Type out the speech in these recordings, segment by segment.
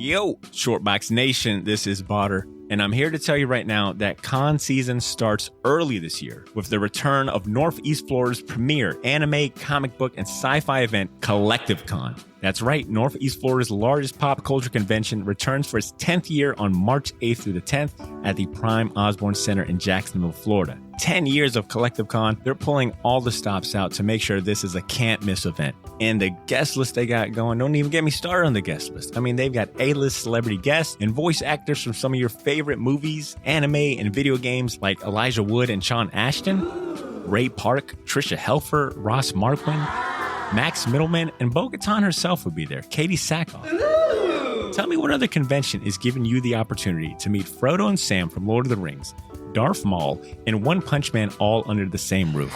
Yo, Shortbox Nation, this is Botter, and I'm here to tell you right now that con season starts early this year with the return of Northeast Florida's premier anime, comic book, and sci-fi event, Collective Con. That's right, Northeast Florida's largest pop culture convention returns for its 10th year on March 8th through the 10th at the Prime Osborne Center in Jacksonville, Florida. 10 years of Collective Con, they're pulling all the stops out to make sure this is a can't-miss event. And the guest list they got going, don't even get me started on the guest list. I mean, they've got A-list celebrity guests and voice actors from some of your favorite movies, anime, and video games like Elijah Wood and Sean Ashton, Ray Park, Trisha Helfer, Ross Marquand, Max Middleman, and Bo-Katan herself will be there, Katie Sackhoff. Tell me what other convention is giving you the opportunity to meet Frodo and Sam from Lord of the Rings, Darth Maul, and One Punch Man all under the same roof.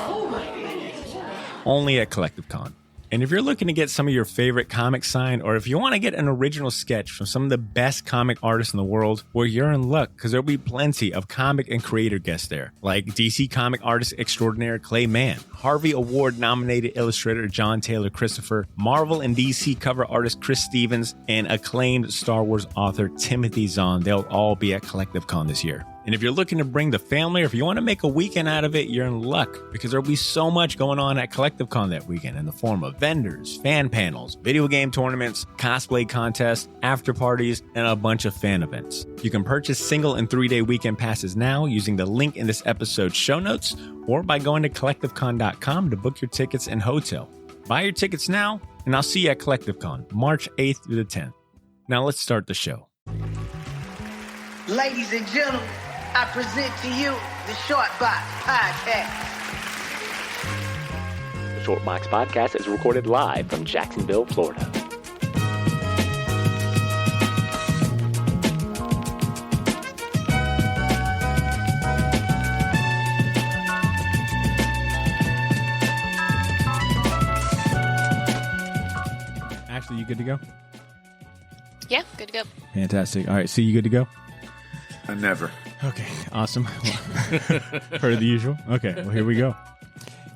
Only at Collective Con. And if you're looking to get some of your favorite comics signed, or if you want to get an original sketch from some of the best comic artists in the world, well, you're in luck, because there'll be plenty of comic and creator guests there, like DC comic artist extraordinaire Clay Mann, Harvey Award-nominated illustrator John Taylor Christopher, Marvel and DC cover artist Chris Stevens, and acclaimed Star Wars author Timothy Zahn. They'll all be at Collective Con this year. And if you're looking to bring the family, or if you want to make a weekend out of it, you're in luck, because there'll be so much going on at Collective Con that weekend in the form of vendors, fan panels, video game tournaments, cosplay contests, after parties, and a bunch of fan events. You can purchase single and 3-day weekend passes now using the link in this episode's show notes, or by going to collectivecon.com to book your tickets and hotel. Buy your tickets now, and I'll see you at Collective Con, March 8th through the 10th. Now let's start the show. Ladies and gentlemen, I present to you the Shortbox Podcast. The Shortbox Podcast is recorded live from Jacksonville, Florida. Ashley, you good to go? Yeah, good to go. Fantastic. All right, so you good to go? Never. Okay, awesome. Per the usual. Okay, well, here we go.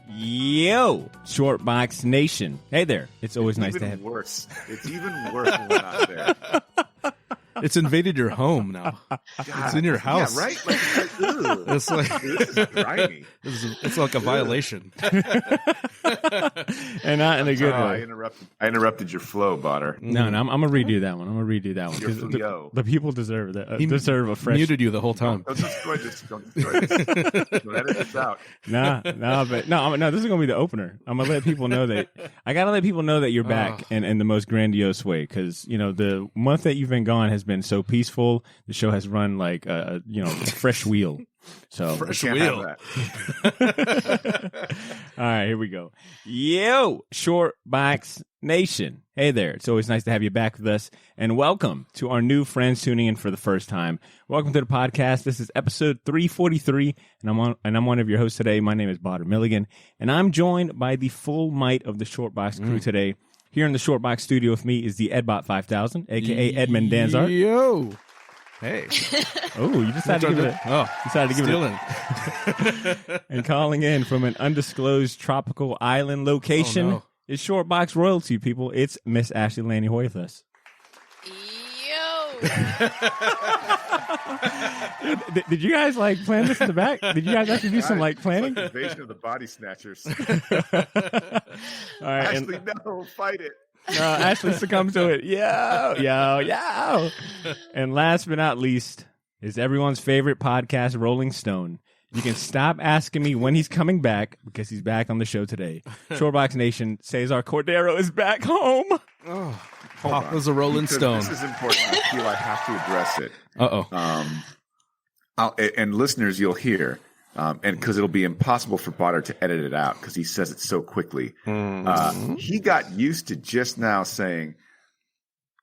Yo, Shortbox Nation. Hey there. It's always nice to have you. It's even worse when we're not there. It's invaded your home now. God, it's in your house. Yeah, right? Like, it's like this is grimy. It's like a violation. And not in a good way. I interrupted your flow, Botter. No, I'm going to redo that one. Your 'cause flow. the people deserve that. He deserve a fresh. Muted you the whole time. Don't destroy this. Don't edit this out. No, this is going to be the opener. I'm going to let people know that. I got to let people know that you're back in the most grandiose way, because, you know, the month that you've been gone has been so peaceful. The show has run like a fresh wheel. So Fresh wheel. All right, here we go. Yo, Shortbox Nation. Hey there. It's always nice to have you back with us. And welcome to our new friends tuning in for the first time. Welcome to the podcast. This is episode 343, and I'm one of your hosts today. My name is Botter Milligan, and I'm joined by the full might of the Shortbox crew today. Here in the Shortbox studio with me is the Edbot 5000, a.k.a. Edmund Danzart. Yo. Hey. Oh, you decided to give it stealing. And calling in from an undisclosed tropical island location is Shortbox royalty, people. It's Miss Ashley Laney Hoy with us. Yo! Did you guys plan this in the back? Did you guys actually do some planning? It's like Invasion of the Body Snatchers. All right, Ashley, no, fight it. No, Ashley succumbs to it. Yo. And last but not least is everyone's favorite podcast, Rolling Stone. You can stop asking me when he's coming back, because he's back on the show today. Shortbox Nation, Cesar Cordero is back home. Papa's a Rolling Stone. This is important. I feel I have to address it. Uh-oh. And listeners, you'll hear. And because it'll be impossible for Botter to edit it out because he says it so quickly. He got used to just now saying,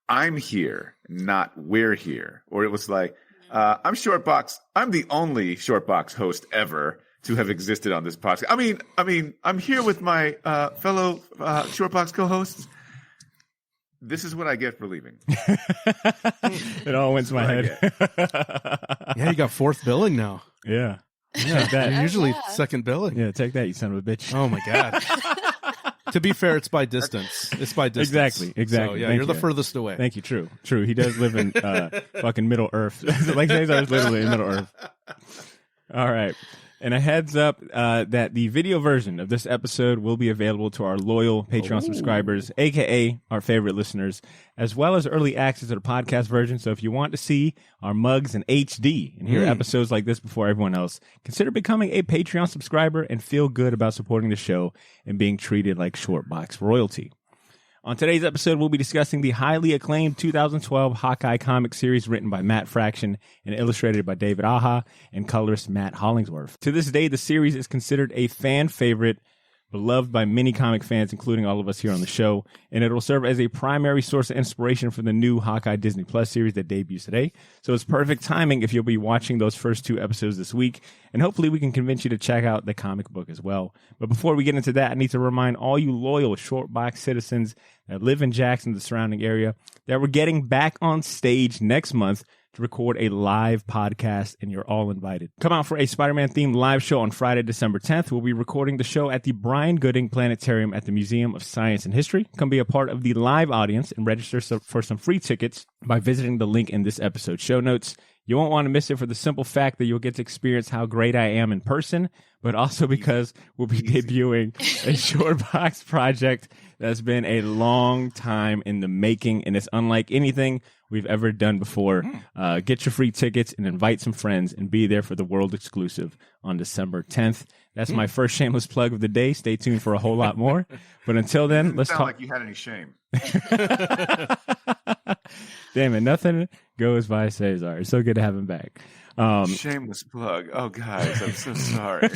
I'm here, not we're here. Or it was like, I'm Shortbox. I'm the only Shortbox host ever to have existed on this podcast. I mean, I'm here with my fellow Shortbox co-hosts. This is what I get for leaving. It all went to my head. Yeah, you got fourth billing now. Yeah. Yeah, usually second billing. Yeah, take that, you son of a bitch. Oh my god. To be fair, it's by distance. It's by distance. Exactly. So, yeah, Thank you're the you. furthest away. Thank you. True. He does live in fucking Middle Earth. Like Cesar is literally in Middle Earth. All right. And a heads up that the video version of this episode will be available to our loyal Patreon subscribers, a.k.a. our favorite listeners, as well as early access to the podcast version. So if you want to see our mugs in HD and hear episodes like this before everyone else, consider becoming a Patreon subscriber and feel good about supporting the show and being treated like Shortbox royalty. On today's episode, we'll be discussing the highly acclaimed 2012 Hawkeye comic series written by Matt Fraction and illustrated by David Aja and colorist Matt Hollingsworth. To this day, the series is considered a fan favorite, beloved by many comic fans, including all of us here on the show, and it will serve as a primary source of inspiration for the new Hawkeye Disney Plus series that debuts today. So it's perfect timing if you'll be watching those first 2 episodes this week, and hopefully we can convince you to check out the comic book as well. But before we get into that, I need to remind all you loyal Shortbox citizens that live in Jackson, the surrounding area, that we're getting back on stage next month to record a live podcast, and you're all invited. Come out for a Spider-Man themed live show on Friday, December 10th. We'll be recording the show at the Brian Gooding Planetarium at the Museum of Science and History. Come be a part of the live audience and register for some free tickets by visiting the link in this episode's show notes. You won't want to miss it for the simple fact that you'll get to experience how great I am in person, but also because we'll be debuting a Shortbox project that's been a long time in the making, and it's unlike anything we've ever done before. Get your free tickets and invite some friends and be there for the world exclusive on December 10th. That's my first shameless plug of the day. Stay tuned for a whole lot more. But until then, let's talk. Like you had any shame. Damn it, nothing goes by Cesar. It's so good to have him back. Shameless plug. Oh, guys, I'm so sorry.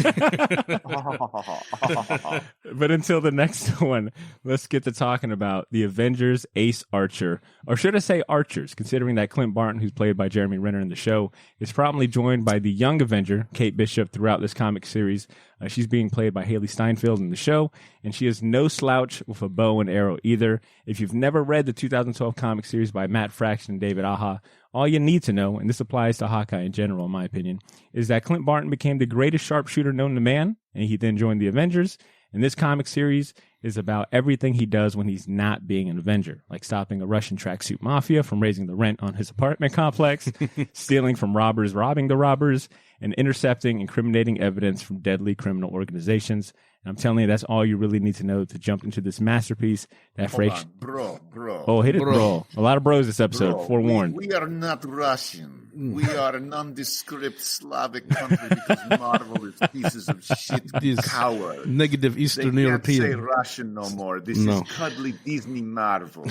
But until the next one, let's get to talking about the Avengers Ace Archer, or should I say Archers, considering that Clint Barton, who's played by Jeremy Renner in the show, is prominently joined by the young Avenger, Kate Bishop, throughout this comic series. She's being played by Haley Steinfeld in the show, and she is no slouch with a bow and arrow either. If you've never read the 2012 comic series by Matt Fraction and David Aja, all you need to know, and this applies to Hawkeye in general, in my opinion, is that Clint Barton became the greatest sharpshooter known to man, and he then joined the Avengers. And this comic series is about everything he does when he's not being an Avenger, like stopping a Russian tracksuit mafia from raising the rent on his apartment complex, stealing from robbers, robbing the robbers, and intercepting incriminating evidence from deadly criminal organizations. And I'm telling you, that's all you really need to know to jump into this masterpiece. That phrase, bro. Oh, hit it, bro. A lot of bros this episode. Forewarned. We are not Russian. We are a nondescript Slavic country because Marvel is pieces of shit. These cowards. Negative Eastern they European. Can't say Russian no more. This is cuddly Disney Marvel.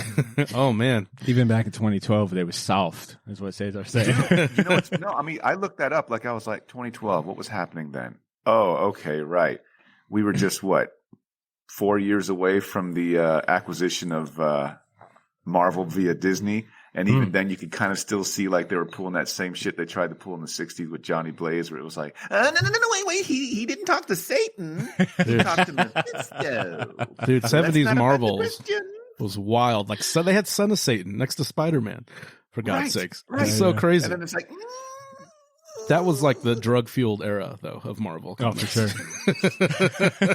Oh man! Even back in 2012, they were soft. Is what Cesar said. You know, I looked that up. Like I was like 2012. What was happening then? Oh, okay, right. We were just 4 years away from the acquisition of Marvel via Disney. And even then, you could kind of still see like they were pulling that same shit they tried to pull in the 60s with Johnny Blaze, where it was like, no, wait. He didn't talk to Satan. He talked to Mephisto. Dude, 70s Marvels was wild. Like, so they had Son of Satan next to Spider-Man, for God's sakes. Right. It's so crazy. And then it's like, that was like the drug-fueled era, though, of Marvel comics. Oh, for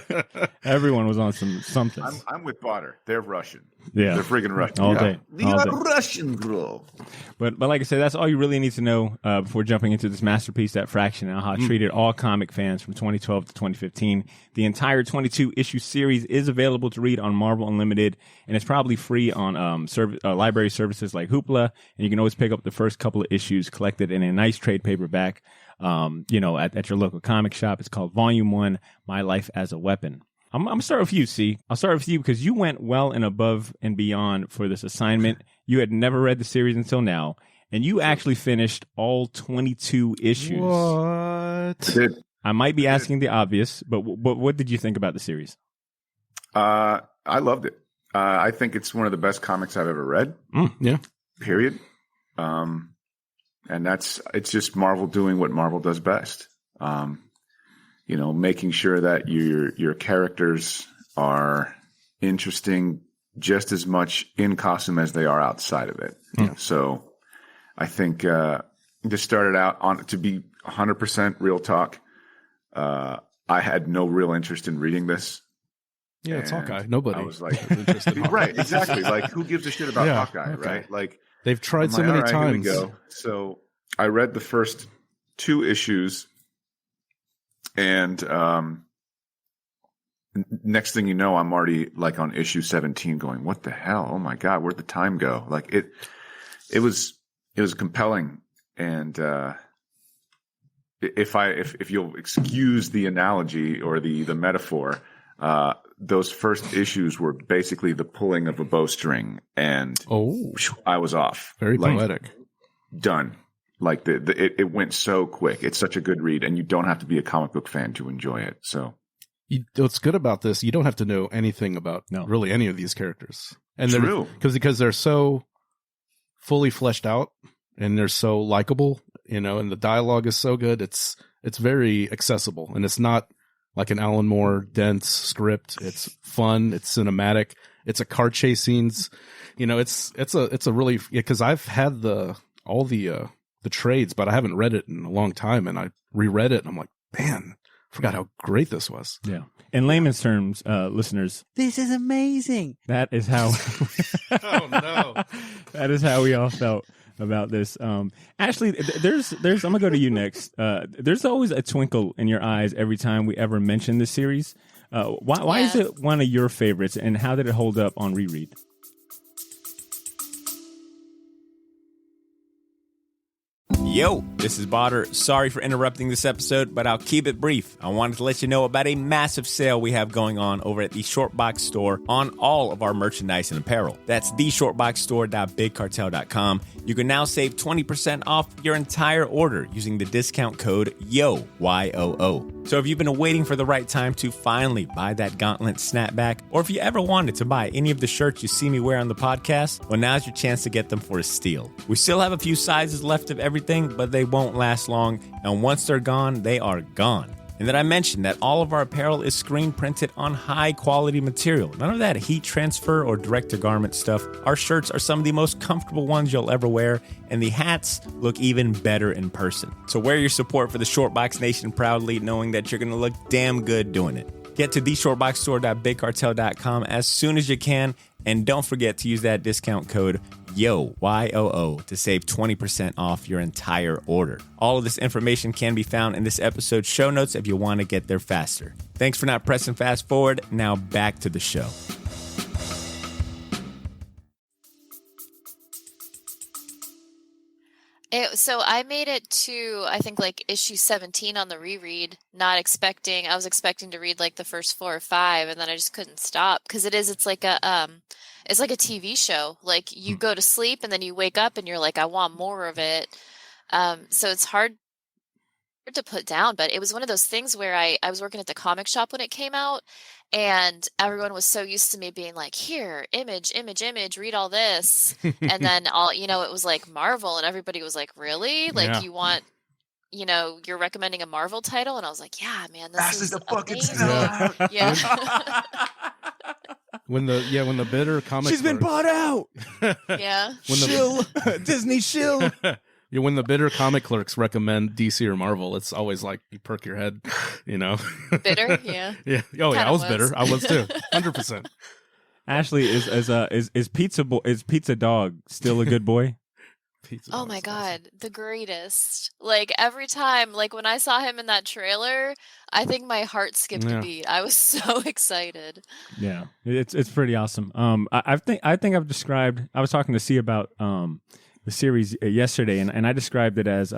sure. Everyone was on something. I'm with Botter. They're Russian. Yeah. They're friggin' Russian. All day. They are Russian, bro. But like I said, that's all you really need to know before jumping into this masterpiece that Fraction and Aja treated all comic fans from 2012 to 2015. The entire 22-issue series is available to read on Marvel Unlimited, and it's probably free on library services like Hoopla, and you can always pick up the first couple of issues collected in a nice trade paperback, at your local comic shop. It's called Volume 1, My Life as a Weapon. I'm going to start with you, C. I'll start with you because you went well and above and beyond for this assignment. You had never read the series until now, and you actually finished all 22 issues. What? I might be asking the obvious, but what did you think about the series? I loved it. I think it's one of the best comics I've ever read. Yeah. Period. And it's just Marvel doing what Marvel does best. Making sure that your characters are interesting just as much in costume as they are outside of it. Yeah. So I think this started out to be 100% real talk. I had no real interest in reading this. Yeah, it's Hawkeye. Nobody. I was like, is interested in Hawkeye. right, exactly. Like, who gives a shit about Hawkeye, right? Like, they've tried so like, many all right, times. Here we go. So I read the first 2 issues, and next thing you know, I'm already like on issue 17 going, what the hell? Oh my God, where'd the time go? Like it was compelling. And, if you'll excuse the analogy or the metaphor, those first issues were basically the pulling of a bowstring, and I was off. Very poetic. Done. Like it went so quick. It's such a good read, and you don't have to be a comic book fan to enjoy it. So what's good about this, you don't have to know anything about really any of these characters. And true. Because they're so fully fleshed out and they're so likable, and the dialogue is so good. It's very accessible, and it's not like an Alan Moore dense script. It's fun. It's cinematic. It's a car chase scenes. It's a really, because I've had all the trades, but I haven't read it in a long time, and I reread it and I'm like, man, I forgot how great this was. Yeah. In layman's terms, listeners, this is amazing. That is how oh no. That is how we all felt about this. Ashley, there's I'm gonna go to you next. There's always a twinkle in your eyes every time we ever mention this series. Why is it one of your favorites, and how did it hold up on reread? Yo, this is Botter. Sorry for interrupting this episode, but I'll keep it brief. I wanted to let you know about a massive sale we have going on over at the Shortbox Store on all of our merchandise and apparel. That's theshortboxstore.bigcartel.com. You can now save 20% off your entire order using the discount code YOO, Y-O-O. So if you've been waiting for the right time to finally buy that gauntlet snapback, or if you ever wanted to buy any of the shirts you see me wear on the podcast, well, now's your chance to get them for a steal. We still have a few sizes left of everything, but they won't last long, and once they're gone, they are gone. And then I mentioned that all of our apparel is screen printed on high quality material. None of that heat transfer or direct to garment stuff. Our shirts are some of the most comfortable ones you'll ever wear, and the hats look even better in person. So wear your support for the Shortbox Nation proudly, knowing that you're going to look damn good doing it. Get to theshortboxstore.bigcartel.com as soon as you can, and don't forget to use that discount code YOO, Y-O-O, to save 20% off your entire order. All of this information can be found in this episode's show notes if you want to get there faster. Thanks for not pressing fast forward. Now back to the show. So I made it to, I think, like issue 17 on the reread, I was expecting to read like the first 4 or 5, and then I just couldn't stop, because it's like a TV show. Like, you go to sleep and then you wake up and you're like, I want more of it. So it's hard to put down, but it was one of those things where I was working at the comic shop when it came out, and everyone was so used to me being like, here, image, read all this. And then it was like Marvel, and everybody was like, really? Like, you want, you're recommending a Marvel title? And I was like, yeah, man, this is the fucking amazing. Yeah. When the bitter comic She's been bought out. Yeah. Shill. Disney shill. Yeah, when the bitter comic clerks recommend DC or Marvel, it's always like you perk your head, Bitter, yeah. Yeah. Oh yeah, I was bitter. I was too. 100%. Ashley, is Pizza Dog still a good boy? Oh my God, the greatest. Like, every time, like when I saw him in that trailer, I think my heart skipped a beat. I was so excited. Yeah, it's pretty awesome. I think I've described, I was talking to C about the series yesterday, and I described it as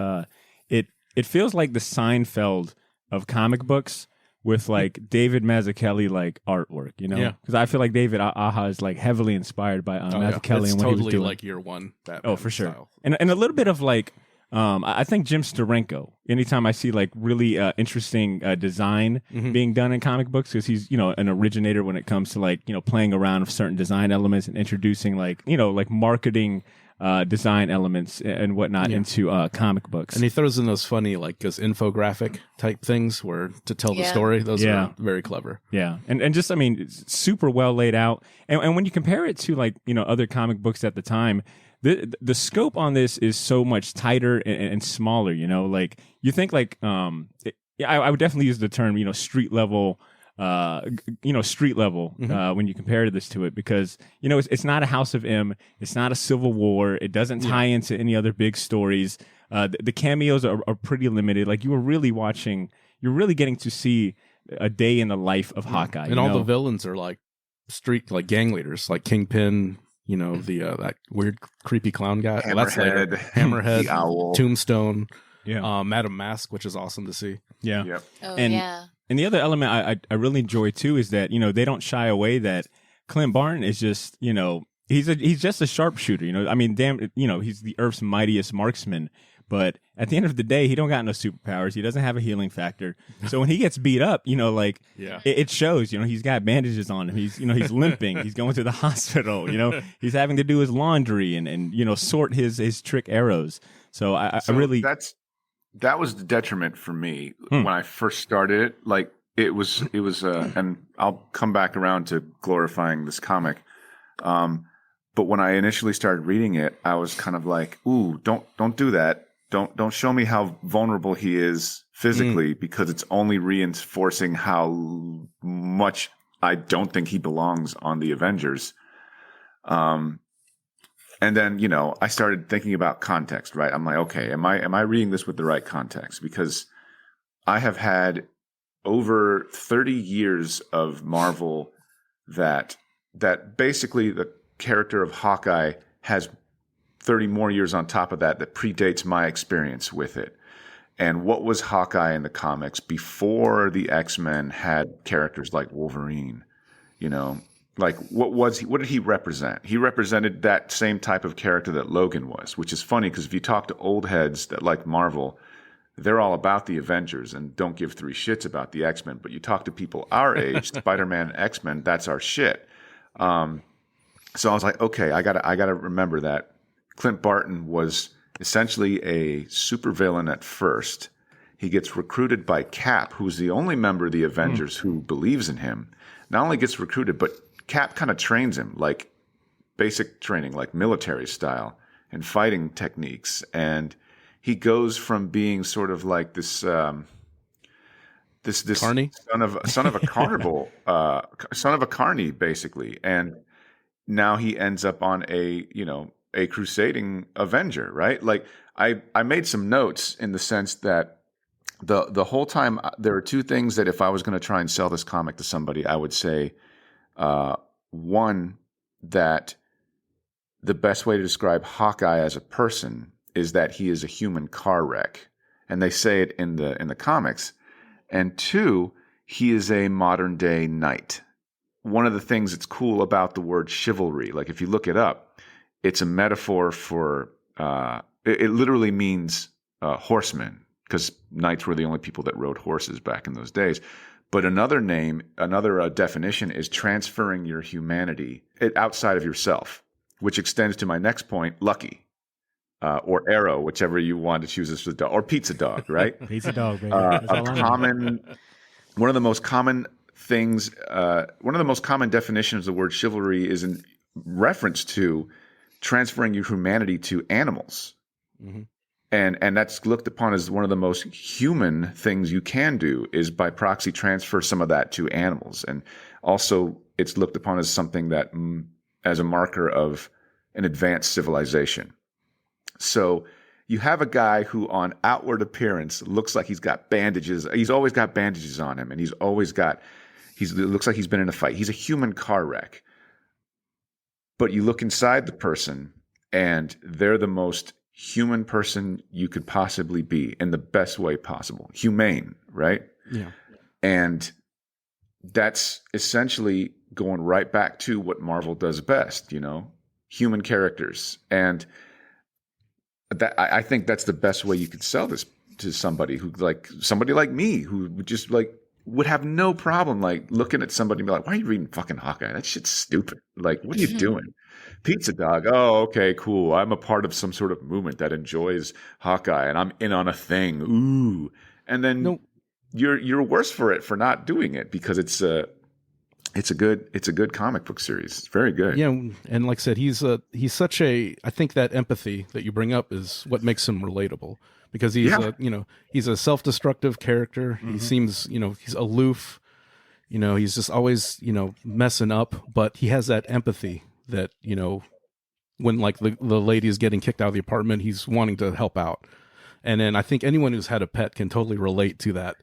it feels like the Seinfeld of comic books, with like David Mazzucchelli like artwork, because I feel like David Aja is like heavily inspired by Mazzucchelli and what he was doing. Like year one Batman for sure style. and a little bit of like I think Jim Steranko, anytime I see like really interesting design being done in comic books, because he's an originator when it comes to like playing around with certain design elements and introducing like like marketing design elements and whatnot into comic books. And he throws in those funny, like, those infographic type things where to tell the story. Those are very clever. Yeah. And just, I mean, it's super well laid out. And when you compare it to like, other comic books at the time, the scope on this is so much tighter and smaller, like you think like, I would definitely use the term, street level street level when you compare this to it, because it's not a House of M, it's not a Civil War, it doesn't tie into any other big stories. The cameos are pretty limited. Like you're really getting to see a day in the life of Hawkeye, and all the villains are like gang leaders, like Kingpin. That weird creepy clown guy. Hammerhead, that's later. Hammerhead, the Owl, Tombstone. Yeah, Madam Mask, which is awesome to see. Yeah. Yep. Oh, And yeah. And the other element I really enjoy too is that they don't shy away that Clint Barton is just he's just a sharpshooter. I mean, he's the Earth's mightiest marksman, but at the end of the day, he don't got no superpowers. He doesn't have a healing factor. So when he gets beat up, it shows. He's got bandages on him. He's limping. He's going to the hospital. He's having to do his laundry and sort his trick arrows. So I really that was the detriment for me when I first started it. Like it was and I'll come back around to glorifying this comic. But when I initially started reading it, I was kind of like, ooh, don't do that. Don't show me how vulnerable he is physically, because it's only reinforcing how much I don't think he belongs on the Avengers. And then, I started thinking about context, right? I'm like, okay, am I reading this with the right context? Because I have had over 30 years of Marvel that basically the character of Hawkeye has 30 more years on top of that predates my experience with it. And what was Hawkeye in the comics before the X-Men had characters like Wolverine? Like what did he represent? He represented that same type of character that Logan was, which is funny because if you talk to old heads that like Marvel, they're all about the Avengers and don't give three shits about the X-Men. But you talk to people our age, Spider-Man, X-Men, that's our shit. So I was like, okay, I gotta remember that Clint Barton was essentially a supervillain at first. He gets recruited by Cap, who's the only member of the Avengers who believes in him. Not only gets recruited, but Cap kind of trains him, like basic training, like military style and fighting techniques. And he goes from being sort of like this Carney? son of a carnival, son of a carny, basically. And now he ends up on a crusading Avenger, right? Like I made some notes in the sense that the whole time there are two things that if I was going to try and sell this comic to somebody, I would say, one, that the best way to describe Hawkeye as a person is that he is a human car wreck, and they say it in the comics. And two, he is a modern day knight. One of the things that's cool about the word chivalry, like if you look it up, it's a metaphor for it literally means horsemen, because knights were the only people that rode horses back in those days. But another definition is transferring your humanity outside of yourself, which extends to my next point, Lucky, or Arrow, whichever you want to choose as the dog, or Pizza Dog, right? Pizza Dog, baby. One of the most common things, one of the most common definitions of the word chivalry is in reference to transferring your humanity to animals. Mm-hmm. And that's looked upon as one of the most human things you can do, is by proxy transfer some of that to animals. And also it's looked upon as something that as a marker of an advanced civilization. So you have a guy who on outward appearance looks like he's got bandages. He's always got bandages on him, and it looks like he's been in a fight. He's a human car wreck. But you look inside the person and they're the most human person you could possibly be in the best way possible. Humane, right? Yeah. And that's essentially going right back to what Marvel does best, human characters. And that I think that's the best way you could sell this to somebody like me, who just would have no problem looking at somebody and be like, why are you reading fucking Hawkeye? That shit's stupid. Like, what are you doing? Pizza Dog. Oh, okay, cool. I'm a part of some sort of movement that enjoys Hawkeye, and I'm in on a thing. Ooh. And then you're worse for not doing it, because it's a good comic book series. It's very good. Yeah, and like I said, he's such a, I think that empathy that you bring up is what makes him relatable, because he's a self-destructive character. Mm-hmm. He seems, he's aloof. He's just always, messing up, but he has that empathy that, when like the lady is getting kicked out of the apartment, he's wanting to help out. And then I think anyone who's had a pet can totally relate to that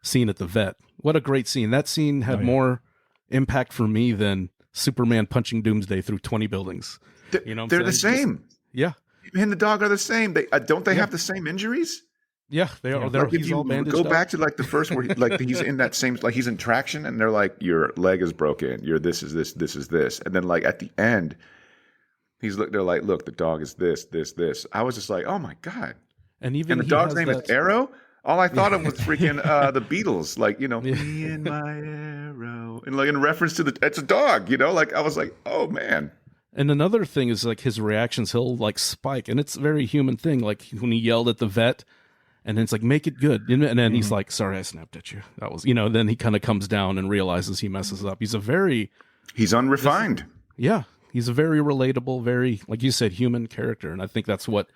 scene at the vet. What a great scene. That scene had more impact for me than Superman punching Doomsday through 20 buildings. They're the same. Yeah. He and the dog are the same. They don't they have the same injuries? Yeah, they are. Like if you go back to like the first where he's in that same, like he's in traction and they're like, your leg is broken. This is this. And then like at the end, they're like, look, the dog is this. I was just like, oh my God. And the dog's name is Arrow. All I thought of was freaking the Beatles, like, me and my arrow. And like in reference to it's a dog, like I was like, oh man. And another thing is like his reactions, he'll like spike, and it's a very human thing. Like when he yelled at the vet, and then it's like, make it good. And then he's like, sorry, I snapped at you. That was, then he kind of comes down and realizes he messes up. He's unrefined. He's a very relatable, very, like you said, human character. And I think that's what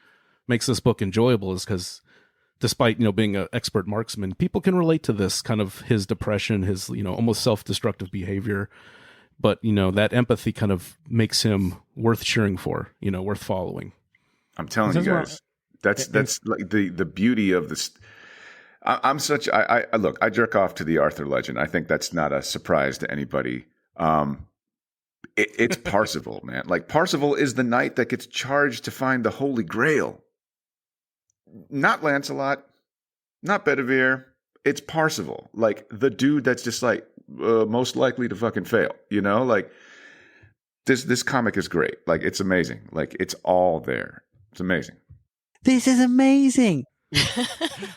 makes this book enjoyable, is because despite, being an expert marksman, people can relate to this kind of his depression, his, almost self-destructive behavior. But, that empathy kind of makes him worth cheering for, worth following. I'm telling you guys, that's like the beauty of this. I look, I jerk off to the Arthur legend. I think that's not a surprise to anybody. It's Parzival, man. Like Parzival is the knight that gets charged to find the Holy Grail. Not Lancelot, not Bedivere. It's Parzival, like the dude that's just like most likely to fucking fail. Like this comic is great. Like it's amazing. Like it's all there. It's amazing. This is amazing.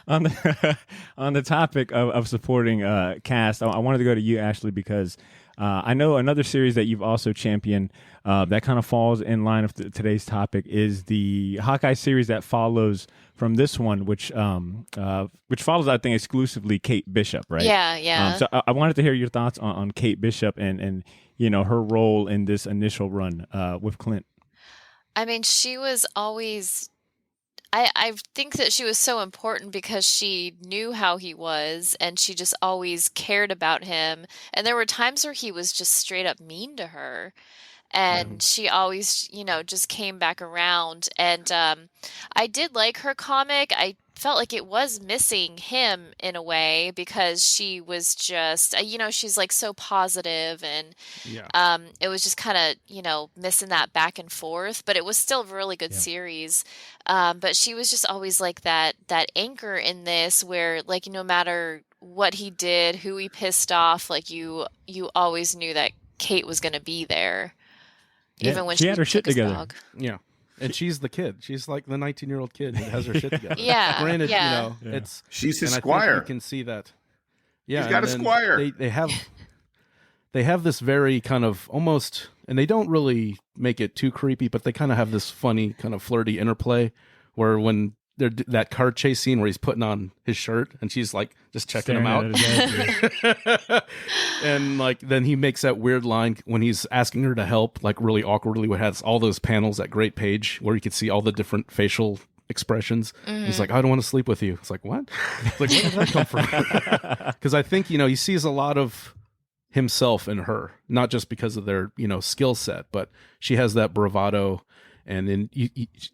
on the topic of supporting cast, I wanted to go to you, Ashley, because I know another series that you've also championed that kind of falls in line with today's topic is the Hawkeye series that follows from this one, which follows, I think, exclusively Kate Bishop, right? Yeah. So I wanted to hear your thoughts on Kate Bishop and her role in this initial run with Clint. I mean, she was always... I think that she was so important because she knew how he was and she just always cared about him. And there were times where he was just straight up mean to her. And she always, just came back around. And I did like her comic. I felt like it was missing him in a way because she was just, she's like so positive and it was just kind of, missing that back and forth. But it was still a really good series. But she was just always like that anchor in this where like, no matter what he did, who he pissed off, like you always knew that Kate was going to be there. Even when she had her shit together. Dog. Yeah. And she's the kid. She's like the 19-year-old kid who has her shit together. Granted, it's she's his and squire. I think you can see that. Yeah, he's got a squire. They have this very kind of almost, and they don't really make it too creepy, but they kind of have this funny kind of flirty interplay where when they're that car chase scene where he's putting on his shirt and she's like just checking him out. And like then he makes that weird line when he's asking her to help, like really awkwardly, what has all those panels, that great page where you could see all the different facial expressions. He's like, I don't want to sleep with you. It's like, what? It's like, where did that come from? Because I think, he sees a lot of himself in her, not just because of their, skill set, but she has that bravado. And then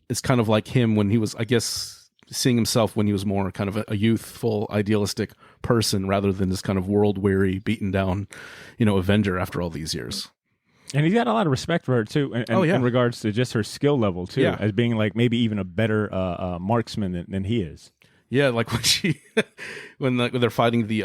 it's kind of like him when he was, I guess, seeing himself when he was more kind of a youthful, idealistic person rather than this kind of world-weary, beaten down, Avenger after all these years. And he's got a lot of respect for her, too, in regards to just her skill level, too, as being like maybe even a better marksman than he is. Yeah, like when they're fighting the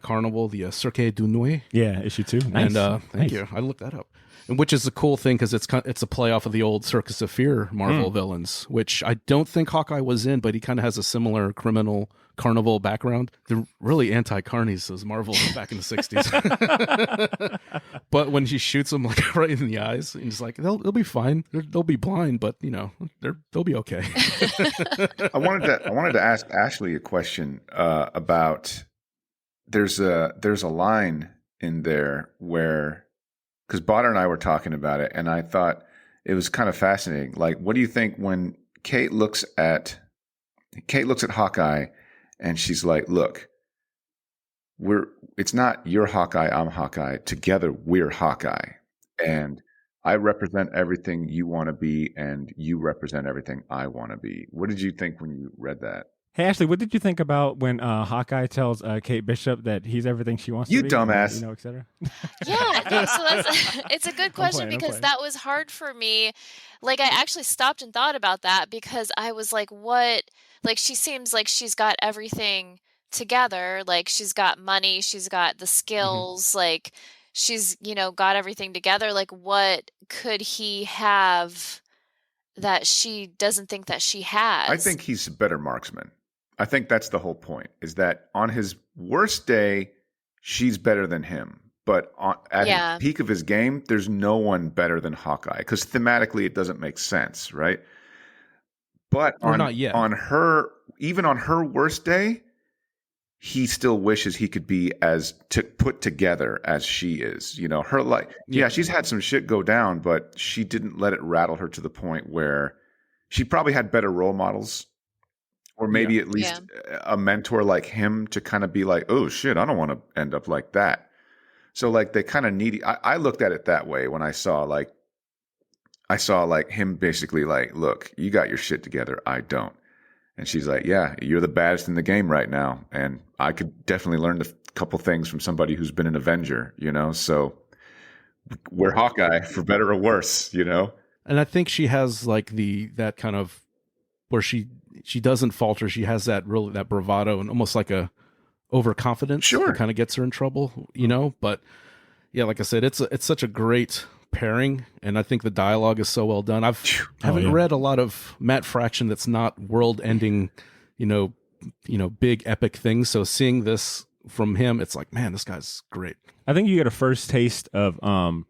carnival, the Cirque du Nuit. Yeah, issue 2. Nice. And thank you. I looked that up. And which is a cool thing because it's a play off of the old Circus of Fear Marvel villains, which I don't think Hawkeye was in, but he kind of has a similar criminal carnival background. They're really anti-carnies, those Marvels back in the 60s. But when she shoots them like right in the eyes, and he's like, they'll be fine. They'll be blind, but they'll be okay. I wanted to ask Ashley a question about there's a line in there where, because Botter and I were talking about it, and I thought it was kind of fascinating. Like, what do you think when Kate looks at Hawkeye, and she's like, "Look, it's not you're Hawkeye, I'm Hawkeye. Together, we're Hawkeye. And I represent everything you want to be, and you represent everything I want to be. What did you think when you read that? Hey, Ashley, what did you think about when Hawkeye tells Kate Bishop that he's everything she wants You to be? dumbass. You know, et cetera? Yeah, no, so that's it's a good question because that was hard for me. Like, I actually stopped and thought about that because I was like, what? Like, she seems like she's got everything together. Like, she's got money, she's got the skills, like, she's, got everything together. Like, what could he have that she doesn't think that she has? I think he's a better marksman. I think that's the whole point, is that on his worst day, she's better than him. But at the peak of his game, there's no one better than Hawkeye. Because thematically, it doesn't make sense, right? But not yet. Even on her worst day, he still wishes he could be as put together as she is. Her life. Yeah, she's had some shit go down, but she didn't let it rattle her to the point where she probably had better role models, or maybe at least a mentor like him to kind of be like, oh shit, I don't want to end up like that. So like they kind of need. I looked at it that way when I saw him basically like, look, you got your shit together, I don't. And she's like, yeah, you're the baddest in the game right now. And I could definitely learn a couple things from somebody who's been an Avenger, So we're Hawkeye for better or worse, And I think she has like that kind of where she doesn't falter. She has that bravado and almost like a overconfidence. Sure. That kind of gets her in trouble, But yeah, like I said, it's such a great pairing, and I think the dialogue is so well done. I haven't read a lot of Matt Fraction that's not world-ending, big epic things. So seeing this from him, it's like, man, this guy's great. I think you get a first taste of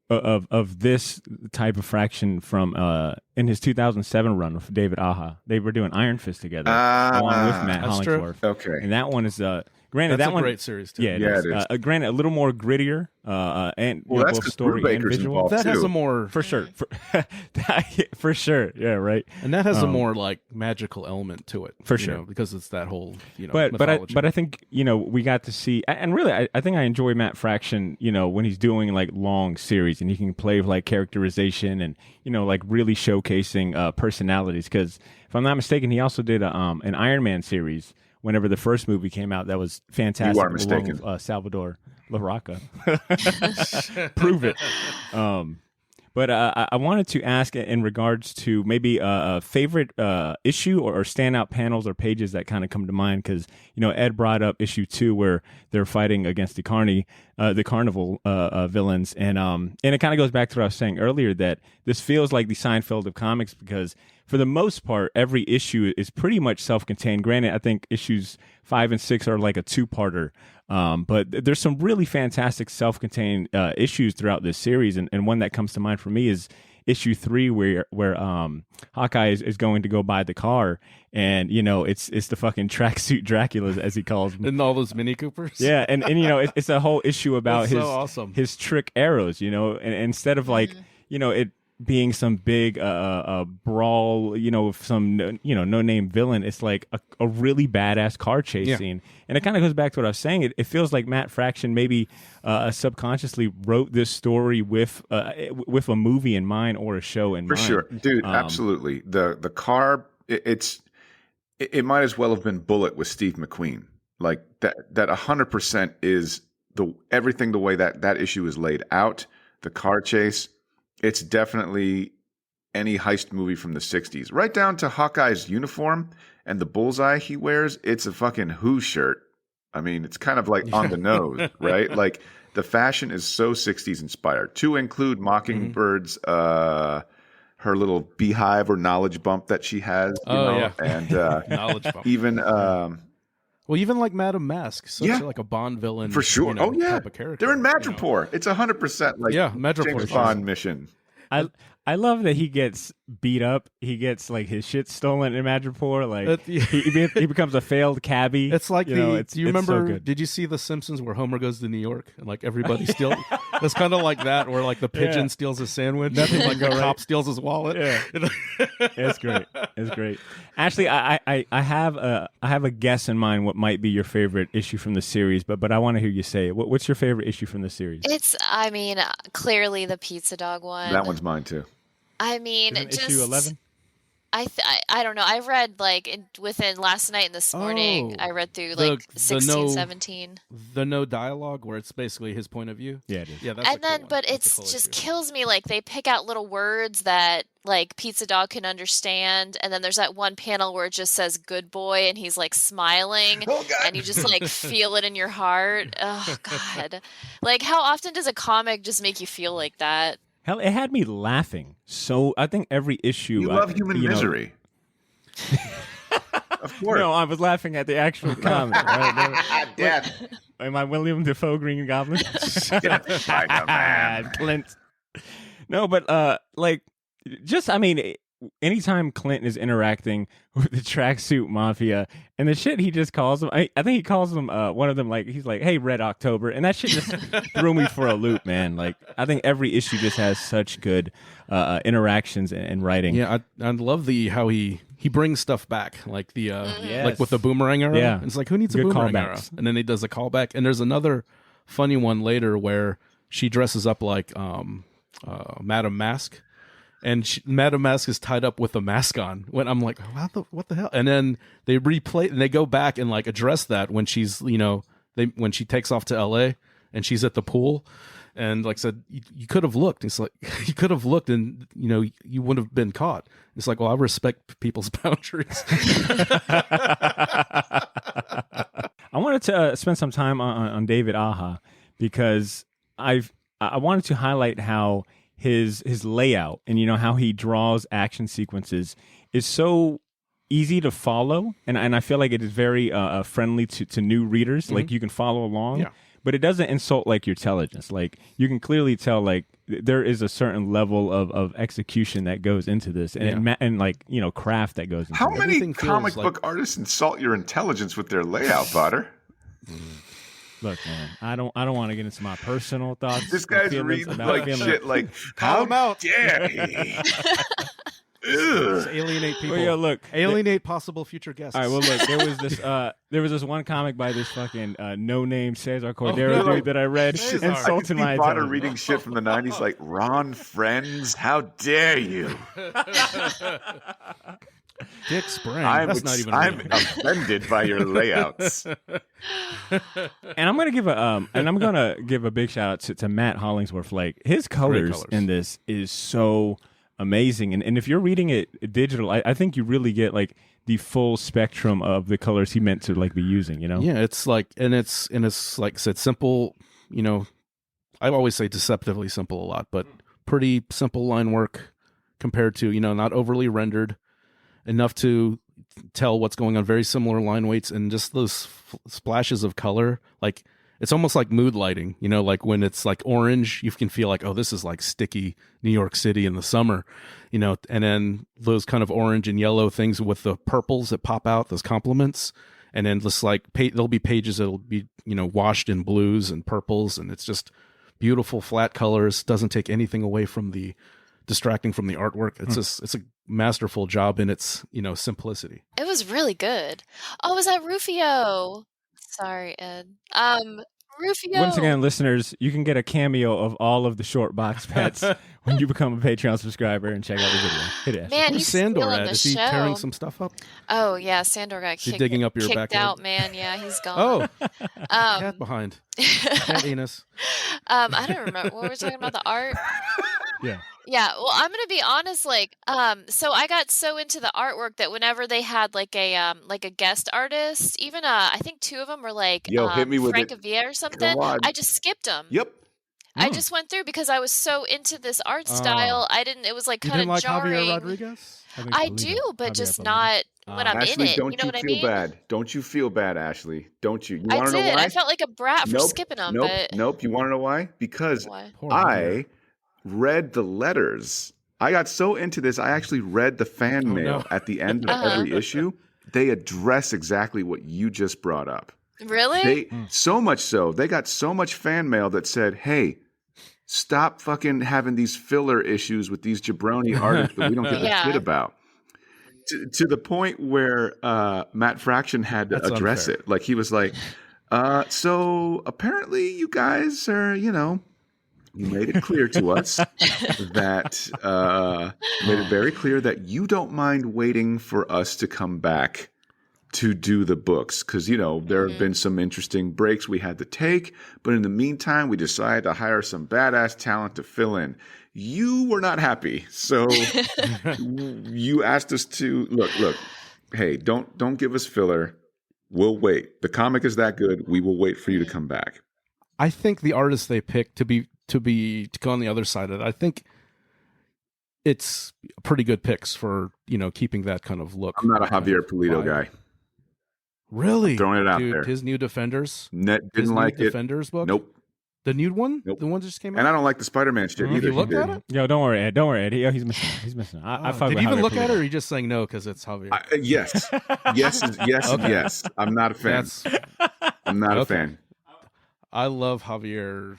this type of Fraction from in his 2007 run with David Aja. They were doing Iron Fist together along with Matt Hollingsworth. True. Okay, and that one is granted, that's that one great series too. Yeah, it is. Granted, a little more grittier, and that's both story and visual. That has a more for sure, for sure. Yeah, right. And that has a more like magical element to it, for sure, because it's that whole But I think we got to see, and really, I think I enjoy Matt Fraction. When he's doing like long series and he can play with like characterization and like really showcasing personalities. Because if I'm not mistaken, he also did an Iron Man series. Whenever the first movie came out, that was fantastic. You are mistaken. Along with, Salvador LaRocca. Prove it. But I wanted to ask in regards to maybe a favorite issue or standout panels or pages that kind of come to mind, because Ed brought up issue 2 where they're fighting against the carnival villains, and it kind of goes back to what I was saying earlier, that this feels like the Seinfeld of comics, because for the most part, every issue is pretty much self-contained. Granted, I think issues 5 and 6 are like a two-parter, but there's some really fantastic self-contained issues throughout this series, and one that comes to mind for me is issue 3 where Hawkeye is going to go buy the car, and it's the fucking tracksuit Dracula, as he calls them, and all those Mini Coopers. Yeah, and it's a whole issue about his trick arrows, and instead of like it being some big brawl, with some no-name villain, it's like a really badass car chase scene. And it kind of goes back to what I was saying. It feels like Matt Fraction maybe subconsciously wrote this story with a movie in mind or a show in mind. For sure, dude. Absolutely. The car, it might as well have been Bullet with Steve McQueen. Like that 100% is everything the way that issue is laid out. The car chase. It's definitely any heist movie from the 60s. Right down to Hawkeye's uniform and the bullseye he wears. It's a fucking Who shirt. I mean, it's kind of like on the nose, right? Like the fashion is so 60s inspired. To include Mockingbird's her little beehive or knowledge bump that she has. And knowledge bump. Even well, even like Madame Mask, such like a Bond villain, for sure. Type of character. They're in Madripoor. It's 100% like Madripoor James Bond mission. I I love that he gets beat up. He gets like his shit stolen in Madripoor. Like he becomes a failed cabbie. It's like do you remember? Did you see The Simpsons where Homer goes to New York and like everybody steals? It's kind of like that, where like the pigeon steals a sandwich, nothing like the cop steals his wallet. Yeah, it's great. It's great. Actually, I have a guess in mind what might be your favorite issue from the series, but I want to hear you say it. What's your favorite issue from the series? It's, I mean, clearly the pizza dog one. That one's mine too. I mean, Isn't just issue 11. I don't know. I read like within last night and this morning. I read through like 16, 17. The no dialogue where it's basically his point of view. Yeah, it is. Yeah, that's And then, cool but it's just kills me. Like they pick out little words that like Pizza Dog can understand, and then there's that one panel where it just says "good boy" and he's like smiling, and you just like feel it in your heart. Oh God! Like how often does a comic just make you feel like that? Hell, it had me laughing. So I think every issue. You love human misery. Of course. No, I was laughing at the actual comic. Right? Death. Am I William Defoe Green Goblin? Clint. No, but like, just I mean, anytime Clint is interacting with the tracksuit mafia and the shit he just calls them, I think he calls them one of them like he's like, "Hey, Red October," and that shit just threw me for a loop, man. Like I think every issue just has such good interactions and writing. Yeah, I love how he brings stuff back, like the like with the boomerang arrow. Yeah, it's like who needs a good boomerang callbacks. arrow? And then he does a callback. And there's another funny one later where she dresses up like Madame Mask. And Madame Mask is tied up with a mask on. When I'm like, what the hell? And then they replay and they go back and like address that when she's, when she takes off to L.A. and she's at the pool, and like I said, you could have looked. It's like you could have looked, and you would have been caught. It's like, well, I respect people's boundaries. I wanted to spend some time on David Aja because I wanted to highlight how his layout and how he draws action sequences is so easy to follow, and I feel like it is very friendly to new readers. Like you can follow along, but it doesn't insult like your intelligence. Like you can clearly tell like there is a certain level of execution that goes into this, and like craft that goes into How it. many comic book artists insult your intelligence with their layout, Potter? Look, man, I don't want to get into my personal thoughts. This guy's reading like shit like, how dare he? Just alienate people. Well, yeah, look, alienate possible future guests. All right, well, look, there was this one comic by this fucking no-name Cesar Cordero dude that I read, insulting my Potter intelligence. reading shit from the 90s like, Ron Friends, how dare you? Dick Sprang. I'm offended by your layouts. And I'm gonna give a big shout out to Matt Hollingsworth. Like his colors in this is so amazing, and if you're reading it digital, I think you really get like the full spectrum of the colors he meant to like be using. Yeah, it's like, and it's like I said, simple. I always say deceptively simple a lot, but pretty simple line work compared to not overly rendered. Enough to tell what's going on, very similar line weights, and just those splashes of color. Like it's almost like mood lighting, like when it's like orange, you can feel like, oh, this is like sticky New York City in the summer, and then those kind of orange and yellow things with the purples that pop out, those complements, and then just like there'll be pages that'll be washed in blues and purples, and it's just beautiful flat colors. Doesn't take anything away from distracting from the artwork. It's just it's a masterful job in its simplicity. It was really good. Oh, was that Rufio? Sorry, Ed. Rufio. Once again, listeners, you can get a cameo of all of the short box pets when you become a Patreon subscriber and check out the video. Hit it. Man, Where's he's Sandor stealing at? the Is he show. tearing some stuff up? Oh yeah, Sandor got Is he digging up your kicked back out, end? man. Yeah, he's gone. Oh, cat behind. Cat anus. I don't remember. What were we talking about? The art? Yeah. Yeah, well, I'm gonna be honest. Like, so I got so into the artwork that whenever they had like a guest artist, even I think two of them were like, Yo, hit me with Frank it. Avia or something. Come on. I just skipped them. Yep. I just went through because I was so into this art style. I didn't. It was like You kind didn't of like jarring. Javier Rodriguez? I do, but just not when I'm Ashley, in it. don't You know what I feel mean? bad. Don't you feel bad, Ashley? Don't you? You I want to know did. why? I felt like a brat for Nope, skipping them. Nope. But Nope. You want to know why? Because why? Poor I read the letters. I got so into this, I actually read the fan mail at the end of every issue. They address exactly what you just brought up. Really? So much so, they got so much fan mail that said, hey, stop fucking having these filler issues with these jabroni artists that we don't give a shit about. To the point where Matt Fraction had to address it. Like, he was like, so apparently you guys are, you made it clear to us that made it very clear that you don't mind waiting for us to come back to do the books. Because, there have been some interesting breaks we had to take. But in the meantime, we decided to hire some badass talent to fill in. You were not happy. So you asked us to look, hey, don't give us filler. We'll wait. The comic is that good. We will wait for you to come back. I think the artists they picked to go on the other side of it, I think it's pretty good picks for, keeping that kind of look. I'm not a Javier Pulido guy. Really? I'm throwing it out Dude, there. His new Defenders. Didn't like it. Defenders book? Nope. The new one? Nope. The one that just came out? And I don't like the Spider-Man shit either. You looked at it? Yo, don't worry, Ed. Don't worry, Ed. Yo, he's missing. I fuck did with you even Javier look at it, Pulido. or are you just saying no because it's Javier? Yes. Yes. I'm not a fan. I'm not a fan. I love Javier.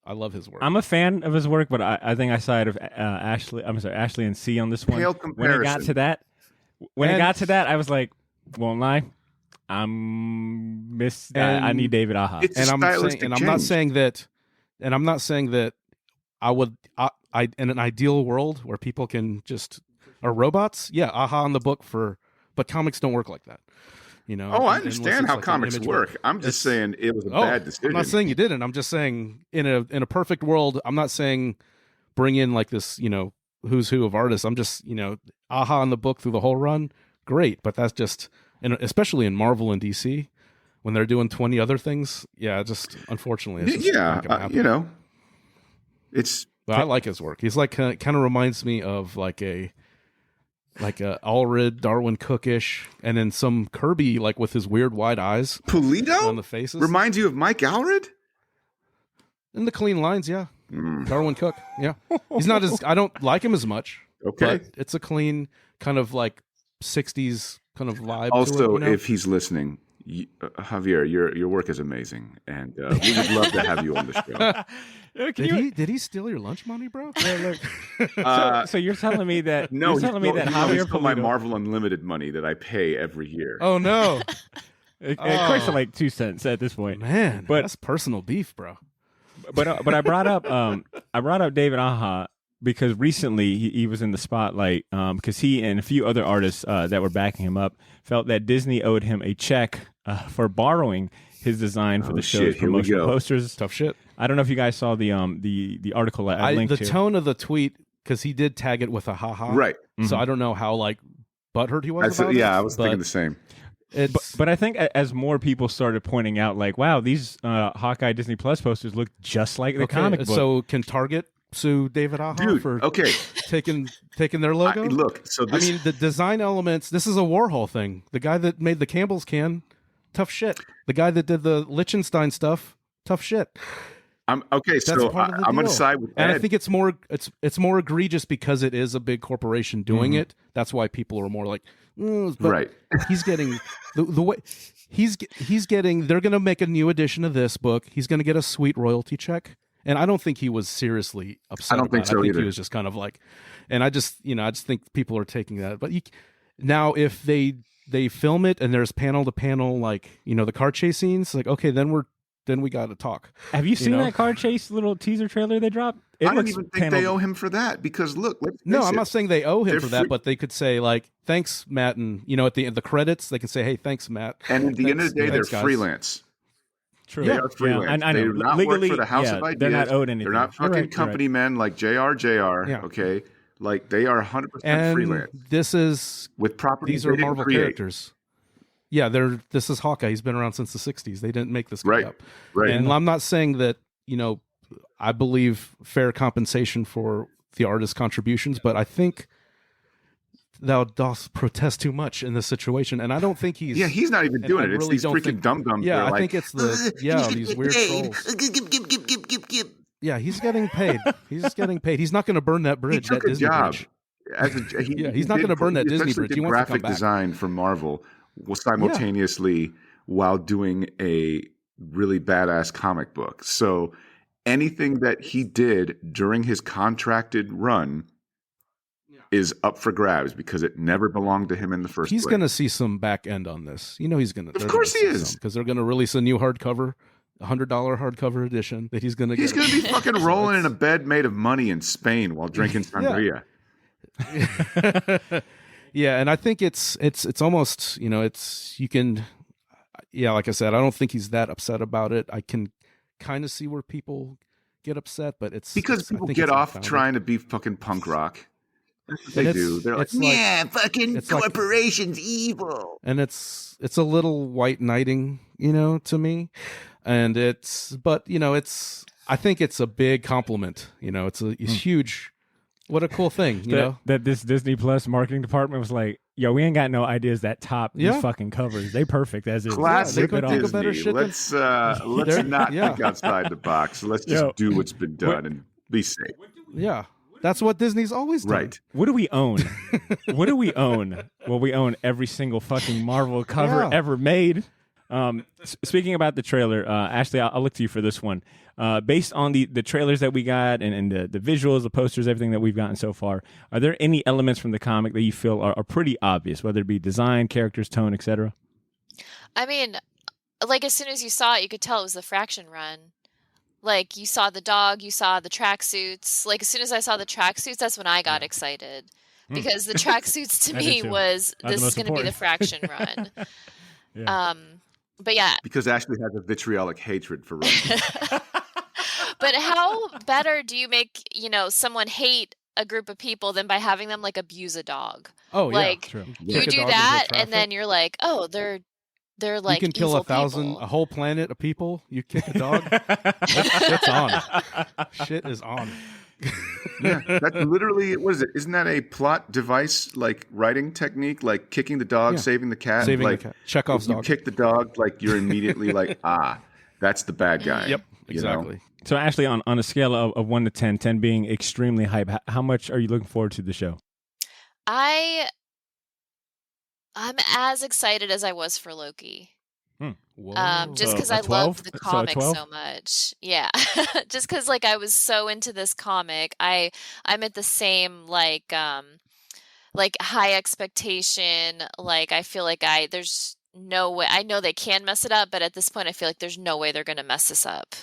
I love his work. I'm a fan of his work, but I think I side of Ashley and C on this one. Pale When it got to that, I was like, won't lie, I need David Aja. It's I'm not saying that I would in an ideal world where people can just are robots. Yeah, Aja on the book but comics don't work like that. Oh, I understand how comics work. I'm just saying it was a bad decision. I'm not saying you didn't. I'm just saying in a perfect world, I'm not saying bring in like this, who's who of artists. I'm just, Aja on the book through the whole run, great. But that's just, especially in Marvel and DC, when they're doing 20 other things, just unfortunately, it's just not gonna happen. But I like his work. He's like kind of reminds me of like a Allred, Darwin Cookish, and then some Kirby like with his weird wide eyes. Pulido on the faces reminds you of Mike Allred. In the clean lines, yeah. Darwin Cook, yeah. He's not as I don't like him as much. Okay, but it's a clean kind of like 60s kind of vibe. Also, to it, if he's listening, Javier, your work is amazing, and we would love to have you on the show. Did he steal your lunch money, bro? Yeah, look. So you're telling me that? No, you're telling me that Javier Javier my Pulido. Marvel Unlimited money that I pay every year. Oh no! It equates to like 2 cents at this point. Man, but that's personal beef, bro. But I brought up David Aja because recently he was in the spotlight because he and a few other artists that were backing him up felt that Disney owed him a check for borrowing his design for the show's promotional posters. Tough shit. I don't know if you guys saw the article I linked to. The tone of the tweet, because he did tag it with a haha. Right. So I don't know how like butthurt he was about it. I was thinking the same. But I think as more people started pointing out, like, wow, these Hawkeye Disney Plus posters look just like the comic book. So can Target sue David Aja for taking their logo? The design elements, this is a Warhol thing. The guy that made the Campbell's can, tough shit. The guy that did the Liechtenstein stuff, tough shit. I'm going to side with Ed. And I think it's more egregious because it is a big corporation doing it. That's why people are more like, right. He's getting the way he's getting. They're going to make a new edition of this book. He's going to get a sweet royalty check, and I don't think he was seriously upset. I don't think so I think either. He was just kind of like, and I just think people are taking that. But now if they film it and there's panel to panel, like the car chase scenes, like okay, then we got to talk. Have you seen that car chase little teaser trailer they dropped? I don't even think they owe him for that because look. I'm not saying they owe him for that, but they could say like, "Thanks, Matt," and at the end the credits they can say, "Hey, thanks, Matt." And at the end of the day, they're freelance. True. They are freelance. I know. They do not Legally, work for the House of Ideas. They're not owed anything. They're not fucking company men like JR. Okay, like they are 100% freelance. This is with properties. These are Marvel characters. Yeah, this is Hawkeye. He's been around since the 60s. They didn't make this guy up. Right. And I'm not saying that, I believe fair compensation for the artist's contributions, but I think thou dost protest too much in this situation. And I don't think he's... Yeah, he's not even doing it. It's these freaking dum-dums. Yeah, I think it's these weird trolls. Yeah, he's getting paid. He's getting paid. He's not going to burn that bridge. He took that a Disney job. Bridge. He's not going to burn that Disney bridge. He wants to come graphic back. design for Marvel simultaneously while doing a really badass comic book. So anything that he did during his contracted run is up for grabs because it never belonged to him in the first place. He's going to see some back end on this. You know he's going to. Of course he is. Because they're going to release a new hardcover, $100 hardcover edition that he's going to get. He's going to be fucking rolling in a bed made of money in Spain while drinking sangria. Yeah, and I think it's almost, you can, like I said, I don't think he's that upset about it. I can kind of see where people get upset, but because people get off trying to be fucking punk rock. They do. They're like, yeah, fucking corporations evil. And it's a little white knighting, to me. And I think it's a big compliment. It's a huge. What a cool thing, that this Disney Plus marketing department was like, yo, we ain't got no ideas that top these fucking covers. They perfect as is. Classic Disney. Better shit let's not think outside the box. Let's just do what's been done and be safe. Yeah. That's what Disney's always done. Right. What do we own? What do we own? Well, we own every single fucking Marvel cover ever made. Speaking about the trailer, Ashley, I'll look to you for this one. Based on the trailers that we got and the visuals, the posters, everything that we've gotten so far, are there any elements from the comic that you feel are pretty obvious, whether it be design, characters, tone, etc.? I mean, like as soon as you saw it, you could tell it was the Fraction run. Like you saw the dog, you saw the tracksuits. Like as soon as I saw the tracksuits, that's when I got excited because the tracksuits to me was this is going to be the Fraction run. But yeah, because Ashley has a vitriolic hatred for Russians. But how better do you make someone hate a group of people than by having them like abuse a dog? Oh, like, true. You do that, and then you're like, oh, they're like you can kill 1,000, a whole planet of people. You kick a dog. Shit's on. Shit is on. Yeah, that's literally, what is it? Isn't that a plot device, like writing technique, like kicking the dog, saving the cat? Saving like, the cat. Chekhov's dog. You kick the dog, like you're immediately like, that's the bad guy. Yep, exactly. So Ashley, on a scale of 1 to 10, 10 being extremely hype, how much are you looking forward to the show? I'm as excited as I was for Loki. Just because A I 12? loved the comic So a 12? so much. Yeah. Just because like I was so into this comic. I'm at the same like high expectation. Like I feel like there's no way. I know they can mess it up, but at this point I feel like there's no way they're gonna mess this up.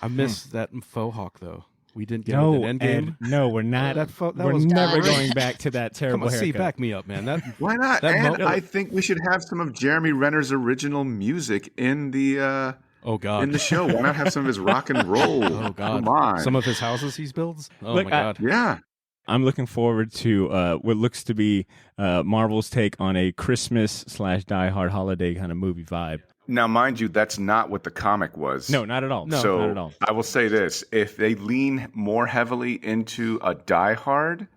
I miss that faux hawk though. We didn't get it in Endgame. Ed, no, we're not. We're was never done. going back to that terrible Come on, haircut. back me up, man. Why not? that I think we should have some of Jeremy Renner's original music in the in the show. Why not have some of his rock and roll? Oh God! Come on. Some of his houses he builds. Oh Look, my God! Yeah. I'm looking forward to what looks to be Marvel's take on a Christmas / Die Hard holiday kind of movie vibe. Now, mind you, that's not what the comic was. No, not at all. No, so not at all. I will say this. If they lean more heavily into a Die Hard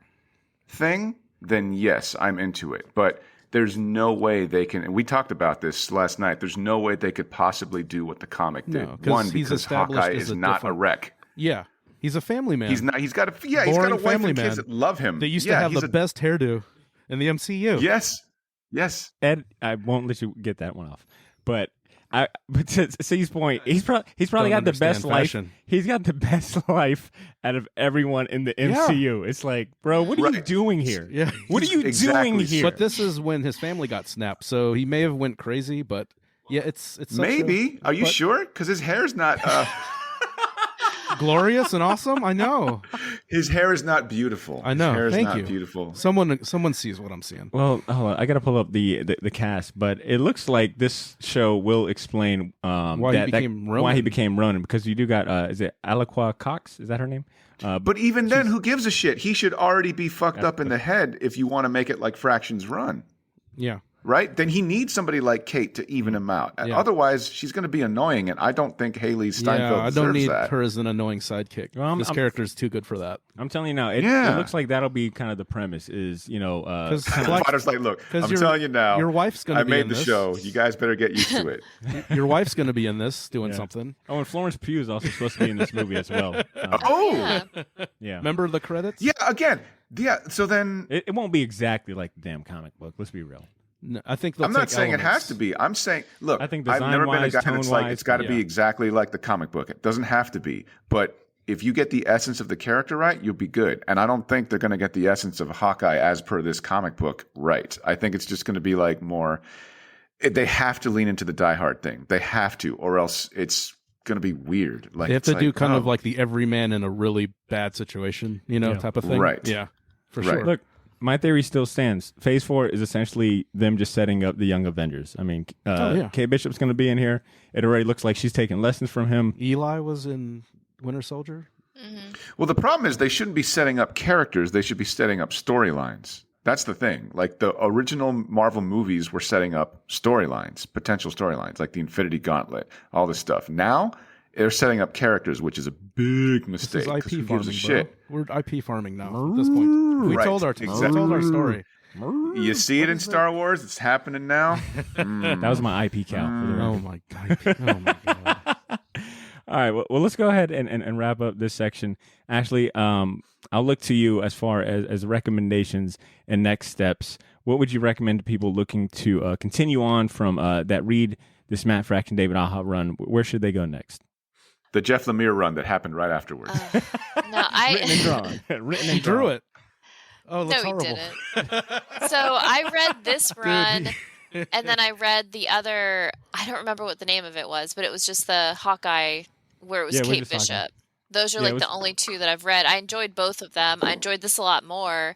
thing, then yes, I'm into it. But there's no way they can, and we talked about this last night, there's no way they could possibly do what the comic did. One, because Hawkeye is not a wreck. Yeah. He's a family man. He's not. He's got a wife and kids that love him. They used to have the best hairdo in the MCU. Yes. Ed, I won't let you get that one off. But to C's point, he's probably got the best fashion. life. He's got the best life out of everyone in the MCU. It's like, bro, what are you doing here? Yeah. What are you doing here? But this is when his family got snapped, so he may have went crazy. But yeah, it's maybe. Are you sure? Because his hair's not glorious and awesome. I know his hair is not beautiful. I know. His hair is Thank not you. Beautiful. Someone sees what I'm seeing. Well, hold on. I got to pull up the cast, but it looks like this show will explain why he became Ronin, because you do got is it Aliqua Cox? Is that her name? But even then, who gives a shit? He should already be fucked up in the head if you want to make it like Fraction's run. Yeah. right? Then he needs somebody like Kate to even him out. Yeah. Otherwise, she's going to be annoying, and I don't think Haley Steinfeld I don't deserves need that. her as an annoying sidekick. Well, this character is too good for that. I'm telling you now, it looks like that'll be kind of the premise. Is Potter's like, look, I'm telling you now, your wife's going to be I in made the this. show. You guys better get used to it. Your wife's going to be in this doing something. Oh, and Florence Pugh is also supposed to be in this movie as well. Yeah. Remember the credits? Yeah, again. Yeah, so then It won't be exactly like the damn comic book. Let's be real. No, I think I'm not saying it has to be. I'm saying, look, I think I've never been a design-wise, guy that's like, it's got to tone-wise, be exactly like the comic book. It doesn't have to be. But if you get the essence of the character right, you'll be good. And I don't think they're going to get the essence of Hawkeye as per this comic book right. I think it's just going to be like more, they have to lean into the Die Hard thing. They have to, or else it's going to be weird. Like they have to do kind of like the everyman in a really bad situation, type of thing. Right. Yeah, for Right. sure. Look, my theory still stands. Phase 4 is essentially them just setting up the Young Avengers. I mean, Kate Bishop's going to be in here. It already looks like she's taking lessons from him. Eli was in Winter Soldier. Well, the problem is they shouldn't be setting up characters. They should be setting up storylines. That's the thing. Like the original Marvel movies were setting up storylines, potential storylines, like the Infinity Gauntlet, all this stuff. Now they're setting up characters, which is a big mistake. This is 'cause who IP gives farming, a shit? bro. We're IP farming now at this point. We Right, told our story. You see it in Star Wars. It's happening now. That was my IP count. For the Oh record. my god! Oh my god! All right. Well, let's go ahead and wrap up this section. Ashley, I'll look to you as far as recommendations and next steps. What would you recommend to people looking to continue on from that read this Matt Fraction David Aja run? Where should they go next? The Jeff Lemire run that happened right afterwards. No, Written and drawn. Written He and drew drawn. it. Oh, that's no, he horrible. didn't. So I read this run, and then I read the other. I don't remember what the name of it was, but it was just the Hawkeye where it was Yeah, we're Kate just Hawkeye. Bishop. Those are Yeah, it like was- the only two that I've read. I enjoyed both of them. I enjoyed this a lot more,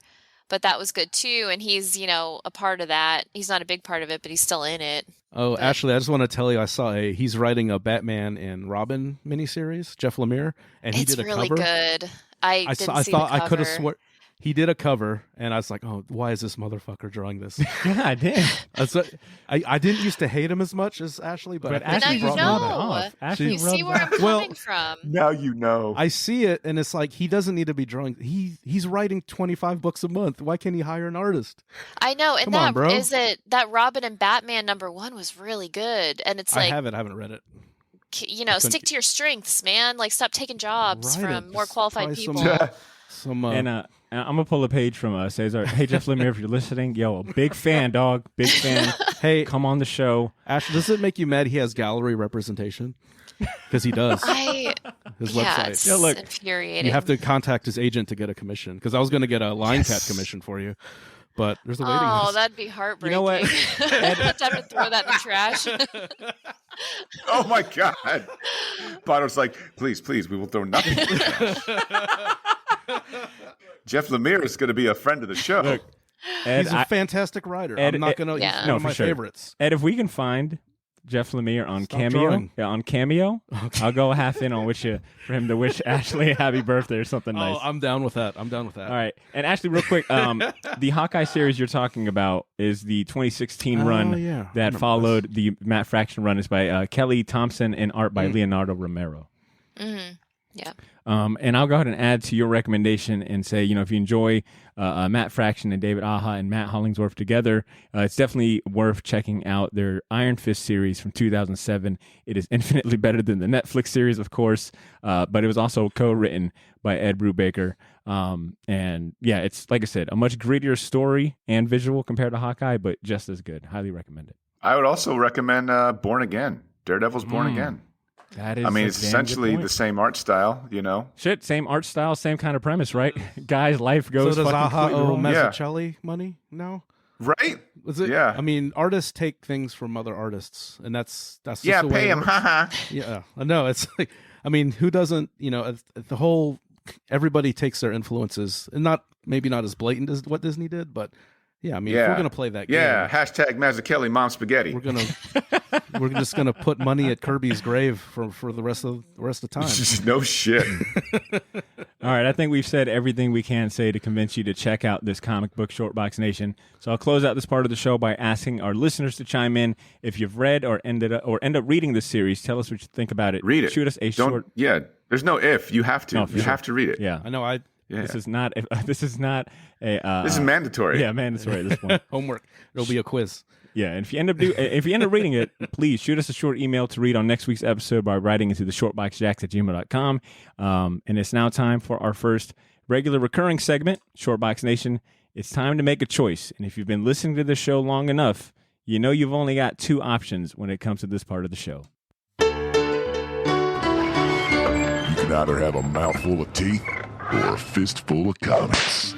but that was good too. And he's, a part of that. He's not a big part of it, but he's still in it. Oh, But- Ashley, I just want to tell you, I saw he's writing a Batman and Robin miniseries, Jeff Lemire, and he It's did a really cover. good. I didn't I see thought the I could have cover. swore he did a cover, and I was like, oh, why is this motherfucker drawing this? God damn. I didn't used to hate him as much as Ashley, but But I think now Ashley you brought know. that off. Ashley You see rubbed where that- I'm Well- coming from. Now you know. I see it, and it's like he doesn't need to be drawing. He's writing 25 books a month. Why can't he hire an artist? I know, and Come on, bro. that Robin and Batman #1 was really good, and it's I like haven't read it. stick to your strengths, man. Like, stop taking jobs Write from it. more qualified Try people. Some And I'm gonna pull a page from Cesar. Hey, Jeff Lemire, if you're listening, yo, a big fan, dog, big fan. hey, Come on the show. Ash, does it make you mad he has gallery representation? Because he does. His website. It's Yeah, look, infuriating. You have to contact his agent to get a commission. Because I was going to get a line cat commission for you, but there's a waiting Oh, list. that'd be heartbreaking. know what? Time to throw that in the trash. Oh my God. Potter's like, please, we will throw nothing. Jeff Lemire is going to be a friend of the show. Look, Ed, He's a fantastic writer. Ed- I'm not going to. Yeah. He's No, one of for my sure. favorites. Ed, if we can find Jeff Lemire on Stop Cameo, drawing. I'll go half in on for him to wish Ashley a happy birthday or something nice. Oh, I'm down with that. All right, and Ashley, real quick, the Hawkeye series you're talking about is the 2016 run yeah. I that remember followed the Matt Fraction run. Is by Kelly Thompson and art by Leonardo Romero. Mm-hmm. Yeah. And I'll go ahead and add to your recommendation and say, if you enjoy Matt Fraction and David Aja and Matt Hollingsworth together, it's definitely worth checking out their Iron Fist series from 2007. It is infinitely better than the Netflix series, of course, but it was also co-written by Ed Brubaker. And yeah, it's, like I said, a much grittier story and visual compared to Hawkeye, but just as good. Highly recommend it. I would also recommend Born Again. Daredevil's Born Again. That is, I mean, a it's damn good essentially point. the same art style, Shit, same art style, same kind of premise, right? Guy's life So goes does fucking Aja completely owe wrong. Mazzucchelli money now? Right? Was it? Yeah. I mean, artists take things from other artists, and that's just Yeah, the way pay it him. works. Haha. Yeah, I know. It's like, I mean, who doesn't? The whole everybody takes their influences, and maybe not as blatant as what Disney did, but yeah. I mean, if we're gonna play that game, Yeah. Hashtag Mazzucchelli Mom Spaghetti. we're just gonna put money at Kirby's grave for the rest of the time. No shit. All right, I think we've said everything we can say to convince you to check out this comic book, Shortbox Nation. So I'll close out this part of the show by asking our listeners to chime in. If you've read or end up reading this series, tell us what you think about it. Read it. Shoot us a short. Yeah, there's no if. You have to. You have to read it. Yeah, I know. This is not. This is not a. This is mandatory. Yeah, mandatory at this point. Homework. It'll be a quiz. Yeah, and if you end up reading it, please shoot us a short email to read on next week's episode by writing into the shortboxjacks@gmail.com. And it's now time for our first regular recurring segment, Shortbox Nation. It's time to make a choice. And if you've been listening to this show long enough, you know you've only got two options when it comes to this part of the show. You can either have a mouthful of teeth or a fistful of comics.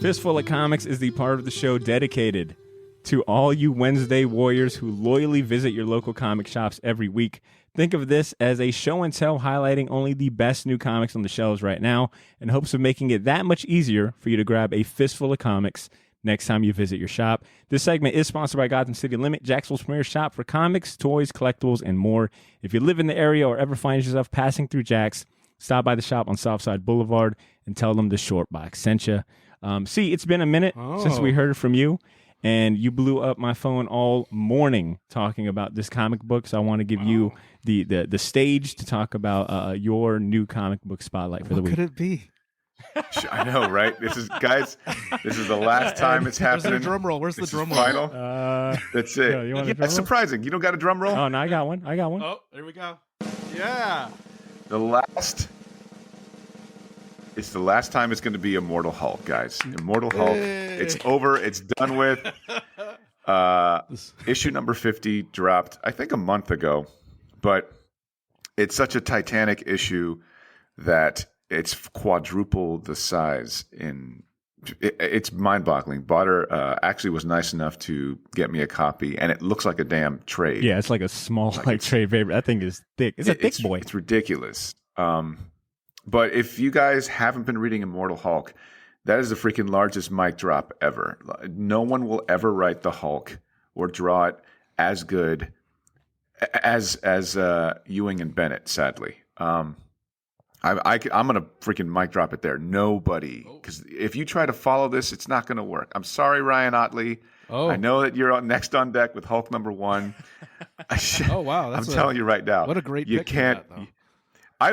Fistful of Comics is the part of the show dedicated to all you Wednesday warriors who loyally visit your local comic shops every week. Think of this as a show and tell highlighting only the best new comics on the shelves right now in hopes of making it that much easier for you to grab a fistful of comics next time you visit your shop. This segment is sponsored by Gotham City Limit, Jacksonville's premier shop for comics, toys, collectibles, and more. If you live in the area or ever find yourself passing through Jack's, stop by the shop on Southside Boulevard and tell them the Shortbox sent you. See, it's been a minute since we heard from you, and you blew up my phone all morning talking about this comic book, so I want to give you the stage to talk about your new comic book spotlight for the week. What could it be? I know, right? This is the last time it's happening. Where's the drum roll? Where's the drum roll? Final. That's it. You want a drum That's roll? surprising. You don't got a drum roll? Oh, no, I got one. Oh, there we go. Yeah. It's the last time it's going to be Immortal Hulk, guys. Immortal Hulk. It's over. It's done with. Issue number 50 dropped, I think, a month ago. But it's such a titanic issue that it's quadrupled the size. It's mind-boggling. Botter actually was nice enough to get me a copy, and it looks like a damn trade. Yeah, it's like a small trade favorite. That thing is thick. It's a thick boy. It's ridiculous. But if you guys haven't been reading Immortal Hulk, that is the freaking largest mic drop ever. No one will ever write the Hulk or draw it as good as Ewing and Bennett, sadly. I'm going to freaking mic drop it there. Nobody. Because if you try to follow this, it's not going to work. I'm sorry, Ryan Otley. Oh. I know that you're next on deck with Hulk number 1. Oh, wow. I'm telling you right now. What a great you pick. Can't. That, I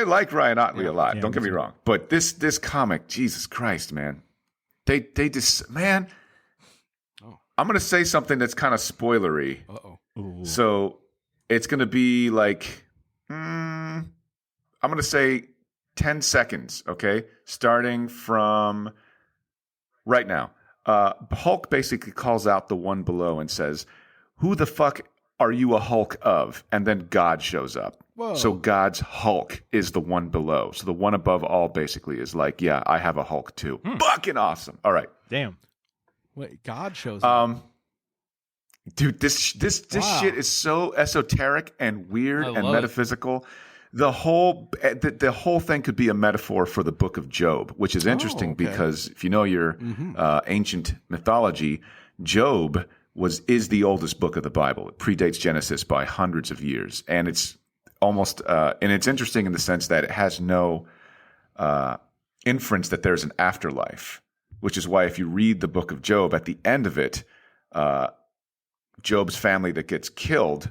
like Ryan Otley a lot. Yeah, Don't get me wrong, but this comic, Jesus Christ, man, they just man. Oh. I'm gonna say something that's kind of spoilery. So it's gonna be like, I'm gonna say 10 seconds. Okay, starting from right now. Hulk basically calls out the one below and says, "Who the fuck are you a Hulk of?" And then God shows up. Whoa. So God's Hulk is the one below. So the one above all basically is like, yeah, I have a Hulk too. Fucking awesome. All right. Damn. Wait, God shows up. Dude, this shit is so esoteric and weird and metaphysical. The whole thing could be a metaphor for the book of Job, which is interesting because if you know your ancient mythology, Job is the oldest book of the Bible. It predates Genesis by hundreds of years, and it's almost and it's interesting in the sense that it has no inference that there's an afterlife, which is why if you read the book of Job, at the end of it, Job's family that gets killed,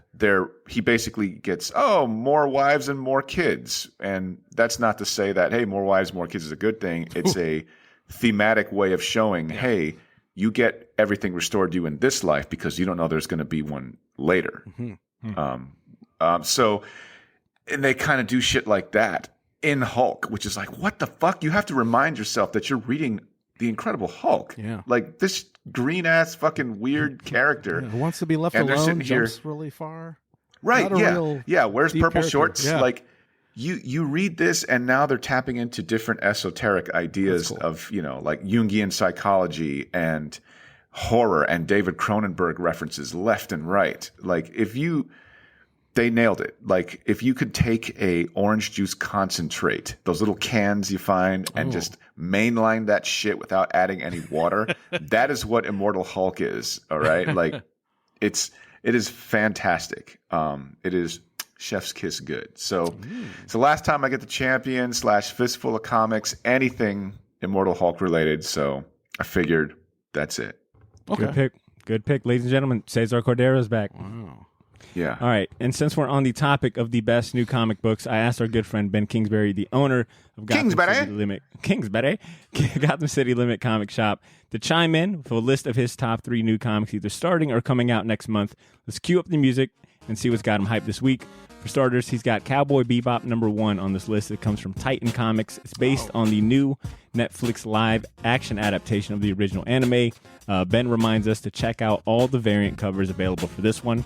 he basically gets more wives and more kids, and that's not to say that hey, more wives, more kids is a good thing. It's a thematic way of showing hey, you get everything restored to you in this life because you don't know there's going to be one later. So, and they kind of do shit like that in Hulk, which is like, what the fuck? You have to remind yourself that you're reading the Incredible Hulk. Yeah. Like this green ass fucking weird character. Who wants to be left And they're alone, sitting here- jumps really far. Right. Not a real Yeah. Where's deep purple character. shorts? Yeah. Like you read this and now they're tapping into different esoteric ideas cool. of, like Jungian psychology and horror and David Cronenberg references left and right. Like they nailed it. Like if you could take a orange juice concentrate, those little cans you find, and just mainline that shit without adding any water, that is what Immortal Hulk is. All right. Like it is fantastic. It is chef's kiss good. So it's the last time I get the champion / Fistful of Comics, anything Immortal Hulk related. So I figured that's it. Okay. Good pick. Ladies and gentlemen, Cesar Cordero's back. Wow. Yeah. All right. And since we're on the topic of the best new comic books, I asked our good friend Ben Kingsbury, the owner of Gotham City Limit Comic Shop, to chime in with a list of his top 3 new comics either starting or coming out next month. Let's cue up the music and see what's got him hyped this week. For starters, he's got Cowboy Bebop #1 on this list. It comes from Titan Comics. It's based on the new Netflix live action adaptation of the original anime. Ben reminds us to check out all the variant covers available for this one.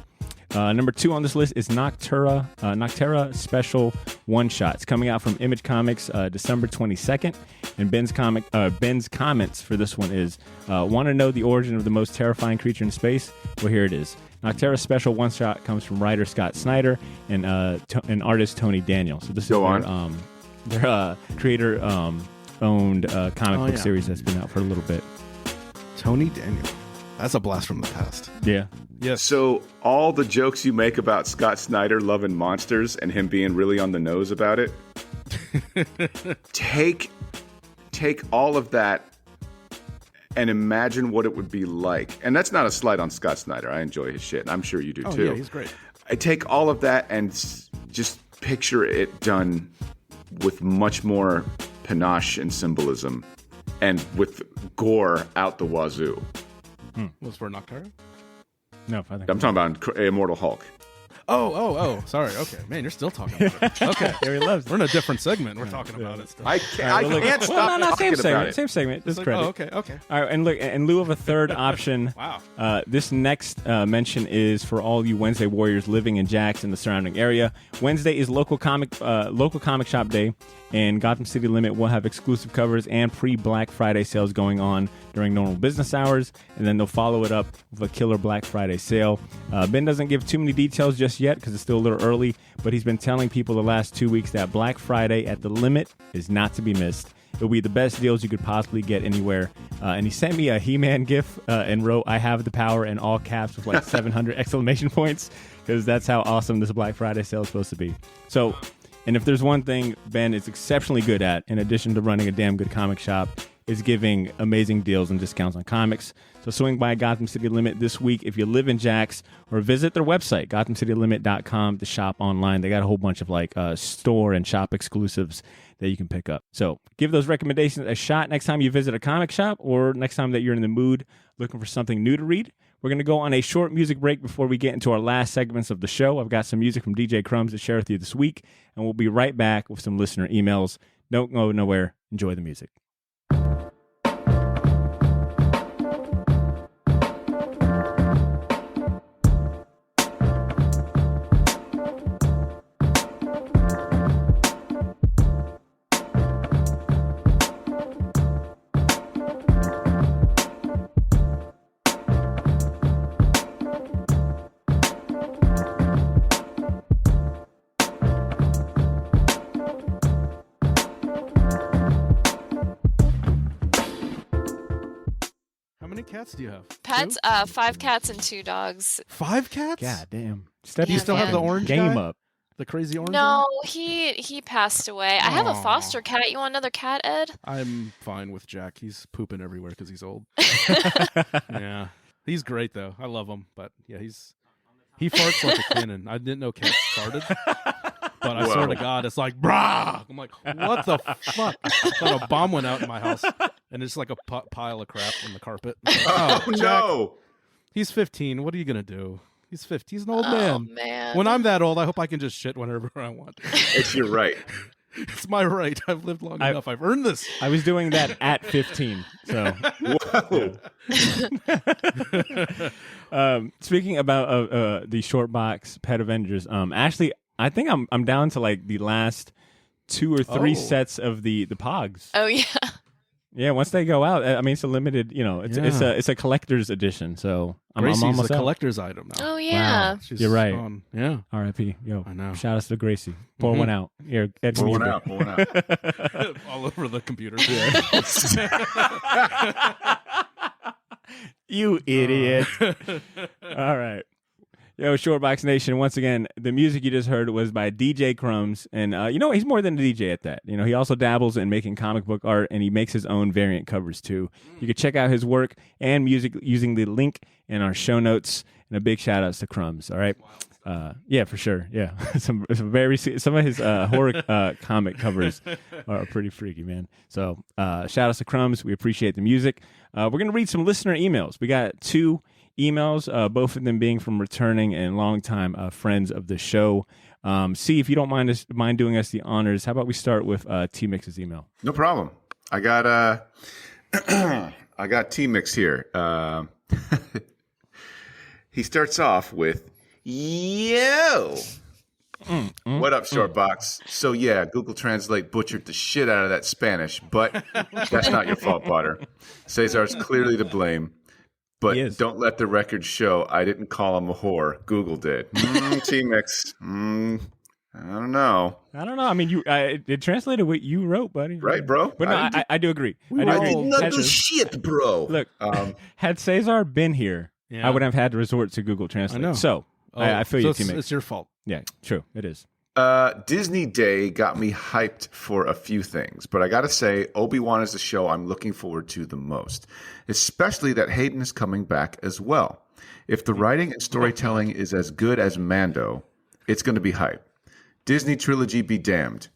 #2 on this list is Noctera Special One Shot. It's coming out from Image Comics December 22nd. And Ben's comments for this one is, want to know the origin of the most terrifying creature in space? Well, here it is. Noctera Special One Shot comes from writer Scott Snyder and artist Tony Daniel. So this is their creator owned comic book series that's been out for a little bit. Tony Daniel. That's a blast from the past. Yeah. Yes. So all the jokes you make about Scott Snyder loving monsters and him being really on the nose about it, take all of that and imagine what it would be like. And that's not a slight on Scott Snyder. I enjoy his shit, and I'm sure you do too. Yeah, he's great. I take all of that and just picture it done with much more panache and symbolism, and with gore out the wazoo. Was for Noctera? No, I think I'm talking about Immortal Hulk. Oh. Sorry. Okay. Man, you're still talking about it. Okay. Gary loves it. We're in a different segment. We're talking about it still. I can't stop talking about it. Same segment. This credit. Oh, okay. All right, and look, in lieu of a third option, Wow. This next mention is for all you Wednesday warriors living in Jax and the surrounding area. Wednesday is local comic shop day, and Gotham City Limit will have exclusive covers and pre-Black Friday sales going on during normal business hours, and then they'll follow it up with a killer Black Friday sale. Ben doesn't give too many details just yet because it's still a little early, but he's been telling people the last 2 weeks that Black Friday at the Limit is not to be missed. It'll be the best deals you could possibly get anywhere. And he sent me a He-Man gif and wrote, "I have the power" in all caps with like 700 exclamation points, because that's how awesome this Black Friday sale is supposed to be. So, and if there's one thing Ben is exceptionally good at, in addition to running a damn good comic shop, is giving amazing deals and discounts on comics. So swing by Gotham City Limit this week if you live in Jax, or visit their website, GothamCityLimit.com, to shop online. They got a whole bunch of like store and shop exclusives that you can pick up. So give those recommendations a shot next time you visit a comic shop, or next time that you're in the mood looking for something new to read. We're going to go on a short music break before we get into our last segments of the show. I've got some music from DJ Crumbs to share with you this week, and we'll be right back with some listener emails. Don't go nowhere. Enjoy the music. Cats do you have? Pets, 5 cats and 2 dogs. 5 cats? God damn. Do you still have the orange game guy? up? The crazy orange No, guy? he passed away. I have a foster cat. You want another cat, Ed? I'm fine with Jack. He's pooping everywhere because he's old. Yeah. He's great, though. I love him. But, yeah, he farts like a cannon. I didn't know cats farted. But I swear to God, it's like, brah! I'm like, what the fuck? I thought a bomb went out in my house, and it's like a pile of crap on the carpet. Like, oh, Jack, no! He's 15. What are you going to do? He's 15. He's an old man. Man. When I'm that old, I hope I can just shit whenever I want. It's your right. It's my right. I've lived long enough. I've earned this. I was doing that at 15. So, whoa. Speaking about the short box Pet Avengers, actually, I think I'm down to like the last 2 or 3 sets of the Pogs. Oh yeah. Yeah, once they go out, I mean, it's a limited. It's a collector's edition. So I'm almost a out. collector's item now. Oh yeah. Wow. You're right. Gone. Yeah. R.I.P. Yo, I know. Shout out to Gracie. Pour one out. Here, Ed, Pour one out. All over the computer. You idiot. All right. Yo, Shortbox Nation, once again, the music you just heard was by DJ Crumbs. And, he's more than a DJ at that. He also dabbles in making comic book art, and he makes his own variant covers, too. You can check out his work and music using the link in our show notes. And a big shout-outs to Crumbs, all right? Yeah, for sure. Yeah. some of his horror comic covers are pretty freaky, man. So shout-outs to Crumbs. We appreciate the music. We're going to read some listener emails. We got 2 emails, both of them being from returning and longtime friends of the show. See, if you don't mind doing us the honors, how about we start with T-Mix's email? No problem. I got T-Mix here. He starts off with, yo! What up, Shortbox? So yeah, Google Translate butchered the shit out of that Spanish, but that's not your fault, Potter. Cesar's clearly to blame. But don't let the record show I didn't call him a whore. Google did. T-Mix. I don't know. I mean, it translated what you wrote, buddy. Right, bro? But no, I do agree. I did not do shit, bro. Look, had Cesar been here, I would have had to resort to Google Translate. I know. So I feel you, T-Mix. It's your fault. Yeah, true. It is. Disney Day got me hyped for a few things, but I gotta say, Obi-Wan is the show I'm looking forward to the most, especially that Hayden is coming back as well. If the writing and storytelling is as good as Mando, it's going to be hype. Disney trilogy be damned.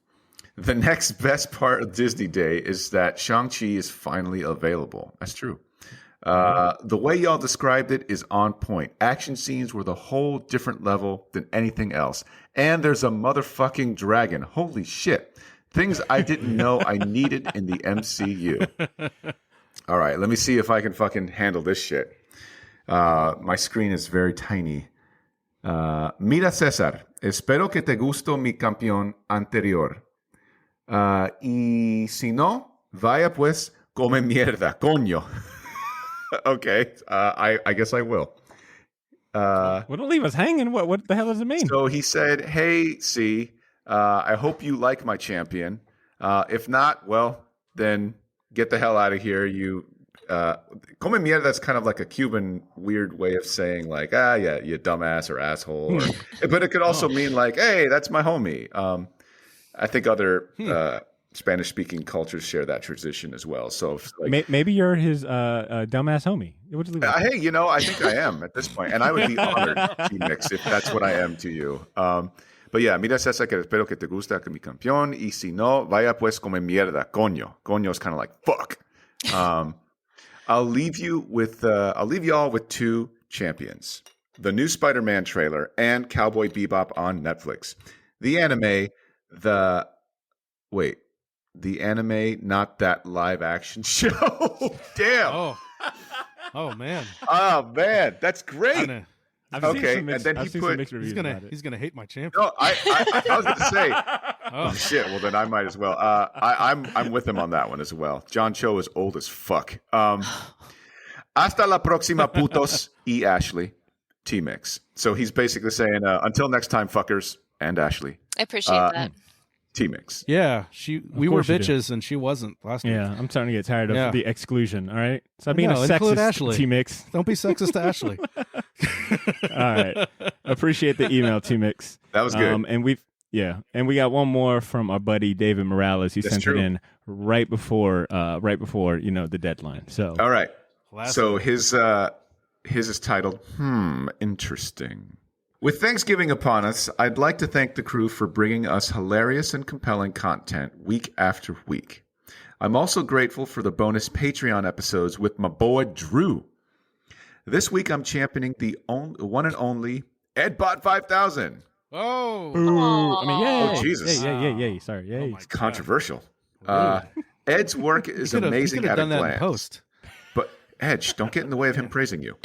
The next best part of Disney Day is that Shang-Chi is finally available. That's true. The way y'all described it is on point. Action scenes were the whole different level than anything else. And there's a motherfucking dragon. Holy shit. Things I didn't know I needed in the MCU. All right, let me see if I can fucking handle this shit. My screen is very tiny. Mira, César, espero que te gustó mi campeón anterior. Y si no, vaya pues, come mierda, coño. Okay, I guess I will. Well, don't leave us hanging. What the hell does it mean? So he said, hey, C, I hope you like my champion. If not, well, then get the hell out of here. Come mierda, that's kind of like a Cuban weird way of saying like, yeah, you dumbass or asshole. But it could also mean like, hey, that's my homie. I think other Spanish-speaking cultures share that tradition as well. So like, maybe you're his dumbass homie. Hey, I think I am at this point, and I would be honored, T-Mix, if that's what I am to you. But yeah, mira, César, que espero que te gusta que mi campeón, y si no, vaya pues come mierda, coño. Coño is kind of like fuck. I'll leave y'all with 2 champions: the new Spider-Man trailer and Cowboy Bebop on Netflix. The anime, not that live action show. Damn. Oh man. Oh man, that's great. Okay, and then he's gonna hate my champion. No, I was going to say. Oh shit. Well, then I might as well. I'm with him on that one as well. John Cho is old as fuck. Hasta la próxima, putos y Ashley. T-Mix. So he's basically saying, until next time, fuckers and Ashley. I appreciate that. T-Mix. Yeah, we were bitches and she wasn't last week. Yeah, I'm starting to get tired of the exclusion. All right, stop being a sexist, Ashley. T-Mix. Don't be sexist to Ashley. All right, appreciate the email, T-Mix. That was good. And we got one more from our buddy David Morales. He sent it in right before the deadline. So all right, so his is titled interesting. With Thanksgiving upon us, I'd like to thank the crew for bringing us hilarious and compelling content week after week. I'm also grateful for the bonus Patreon episodes with my boy Drew. This week, I'm championing the one and only EdBot 5000. Oh, I mean, yay! Oh, Jesus! Yay! Sorry, yay! It's controversial. Ed's work is amazing at a glance. But Ed, don't get in the way of him praising you.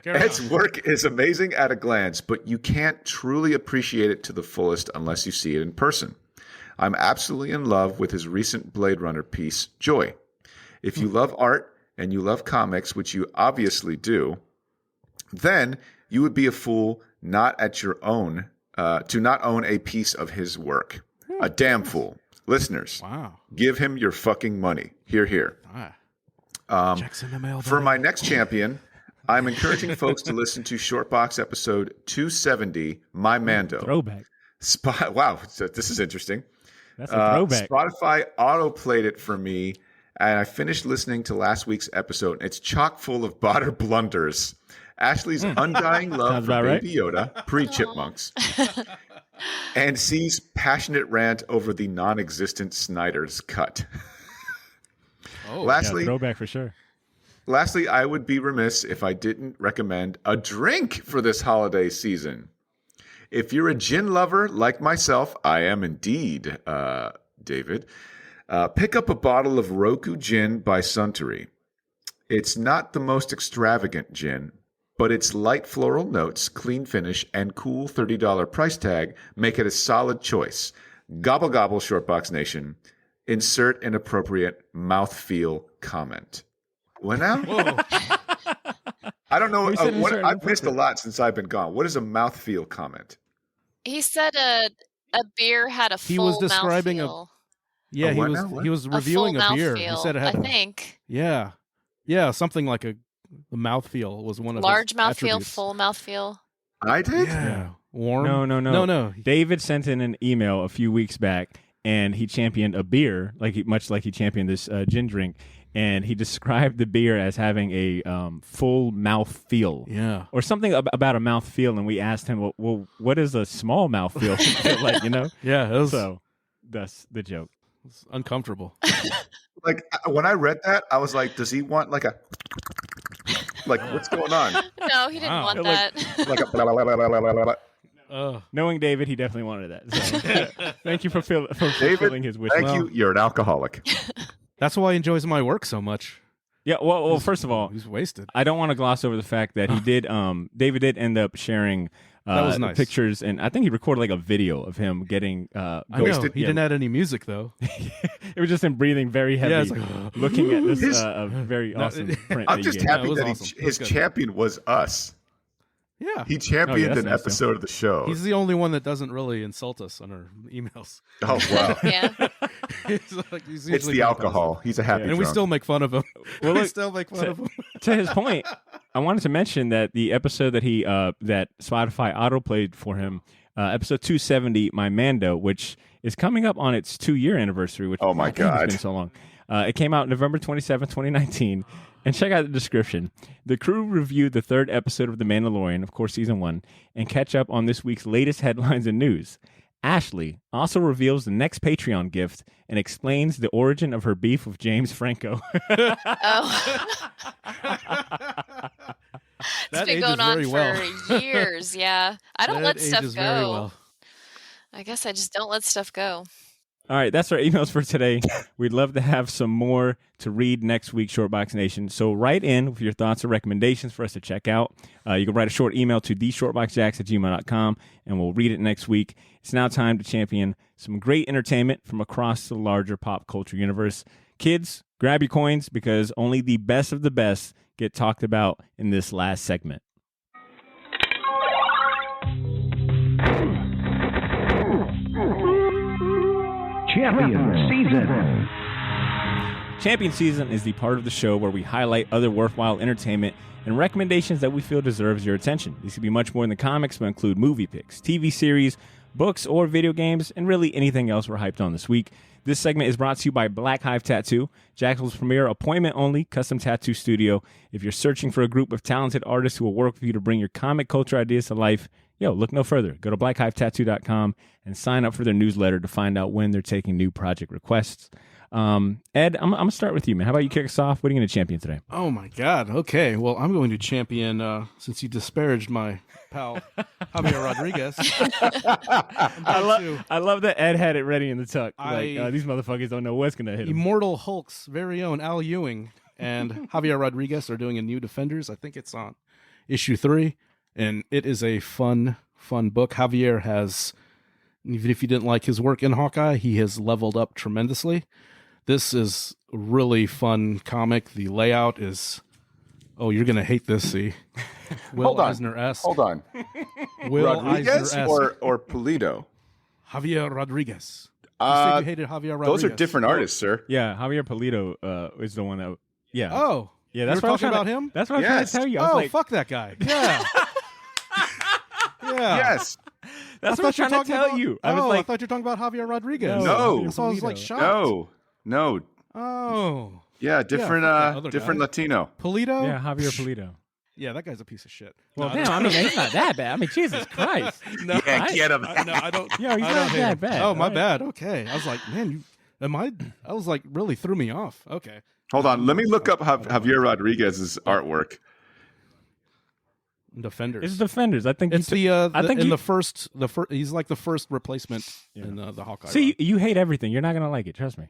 Ed's work is amazing at a glance, but you can't truly appreciate it to the fullest unless you see it in person. I'm absolutely in love with his recent Blade Runner piece, Joy. If you love art and you love comics, which you obviously do, then you would be a fool not own a piece of his work. A damn fool. Listeners, give him your fucking money. Hear, hear. Checks in the mail, for my next champion, I'm encouraging folks to listen to Shortbox episode 270, My Mando. Throwback. Wow, so this is interesting. That's a throwback. Spotify auto-played it for me, and I finished listening to last week's episode. It's chock full of Botter blunders. Ashley's undying love for Baby Yoda, pre-Chipmunks, and C's passionate rant over the non-existent Snyder's cut. Lastly, throwback for sure. Lastly, I would be remiss if I didn't recommend a drink for this holiday season. If you're a gin lover like myself, I am indeed, David, pick up a bottle of Roku Gin by Suntory. It's not the most extravagant gin, but its light floral notes, clean finish, and cool $30 price tag make it a solid choice. Gobble gobble, Shortbox Nation. Insert an appropriate mouthfeel comment. What now? I don't know. I've missed a lot since I've been gone. What is a mouthfeel comment? He said a beer had a full He was describing mouthfeel. He was reviewing a beer. He said it had I think. Yeah, something like the mouthfeel was one of large his mouthfeel, attributes. full mouthfeel. I did? Yeah. Warm? No. David sent in an email a few weeks back, and he championed a beer, much like he championed this gin drink, and he described the beer as having a full mouth feel. Yeah. Or something about a mouth feel, and we asked him, well, what is a small mouth feel like, Yeah, it was, so that's the joke. It's uncomfortable. Like, when I read that, I was like, does he want like what's going on? No, he didn't want that. Like a blah, blah, blah, blah, blah, blah, blah. Knowing David, he definitely wanted that. So, thank you for fulfilling his wish. Thank you. You're an alcoholic. That's why he enjoys my work so much. Yeah, well, first of all, he's wasted. I don't want to gloss over the fact that he did. David did end up sharing that was nice. Pictures, and I think he recorded like a video of him getting wasted. He didn't add any music though. It was just him breathing very heavy, looking at this very awesome print. I'm just happy that awesome. his champion was us. Yeah. He championed an episode of the show. He's the only one that doesn't really insult us on our emails. Oh, wow. Yeah. It's the alcohol. He's a happy And drunk. we still make fun of him. Well, we still make fun of him. To his point, I wanted to mention that the episode that he that Spotify autoplayed for him, episode 270, My Mando, which is coming up on its 2-year anniversary, which oh my God, it's been so long. It came out November 27, 2019. And check out the description. The crew reviewed the 3rd episode of The Mandalorian, of course, season 1, and catch up on this week's latest headlines and news. Ashley also reveals the next Patreon gift and explains the origin of her beef with James Franco. Oh. It's been going on for years, yeah. I don't let stuff go. Very well. I guess I just don't let stuff go. All right, that's our emails for today. We'd love to have some more to read next week, Shortbox Nation. So write in with your thoughts or recommendations for us to check out. You can write a short email to theshortboxjacks@gmail.com, and we'll read it next week. It's now time to champion some great entertainment from across the larger pop culture universe. Kids, grab your coins because only the best of the best get talked about in this last segment. Champion Season. Champion Season is the part of the show where we highlight other worthwhile entertainment and recommendations that we feel deserves your attention. These could be much more than the comics, but include movie picks, TV series, books, or video games, and really anything else we're hyped on this week. This segment is brought to you by Black Hive Tattoo, Jacksonville's premier appointment-only custom tattoo studio. If you're searching for a group of talented artists who will work with you to bring your comic culture ideas to life, look no further. Go to blackhivetatattoo.com and sign up for their newsletter to find out when they're taking new project requests. Ed, I'm going to start with you, man. How about you kick us off? What are you going to champion today? Oh, my God. Okay. Well, I'm going to champion, since you disparaged my pal, Javier Rodriguez. I love that Ed had it ready in the tuck. These motherfuckers don't know what's going to hit him. Immortal Hulk's very own Al Ewing and Javier Rodriguez are doing a new Defenders. I think it's on issue 3. And it is a fun book. Javier has, even if you didn't like his work in Hawkeye, he has leveled up tremendously. This is a really fun comic. The layout is, you're going to hate this, see. Will Eisner-esque. Hold on. Will Rodriguez Eisner-esque. or Pulido? Said you hated Javier Rodriguez. Those are different artists, sir. Yeah, Javier Pulido is the one that, yeah. Oh, Yeah, that's You were what talking about him. That's what I'm trying to tell you. I was like, fuck that guy. Yeah. Yeah. Yes. That's what I'm trying to tell you. I was I like, thought you were talking about Javier Rodriguez. No. So I was like shocked. No. Oh. Yeah, different different guy. Latino. Polito? yeah, Javier Polito. Yeah, that guy's a piece of shit. Well, damn, I mean, he's not that bad. I mean, Jesus Christ. No, Get him. I don't. Yo, he's not that bad. Oh, my bad. Okay. I was like, man, I was like, really threw me off. Okay. Hold on. Let me look up Javier Rodriguez's artwork. Defenders. It's Defenders. I think it's the first he's like the first replacement in the Hawkeye. See, you hate everything. You're not going to like it. Trust me.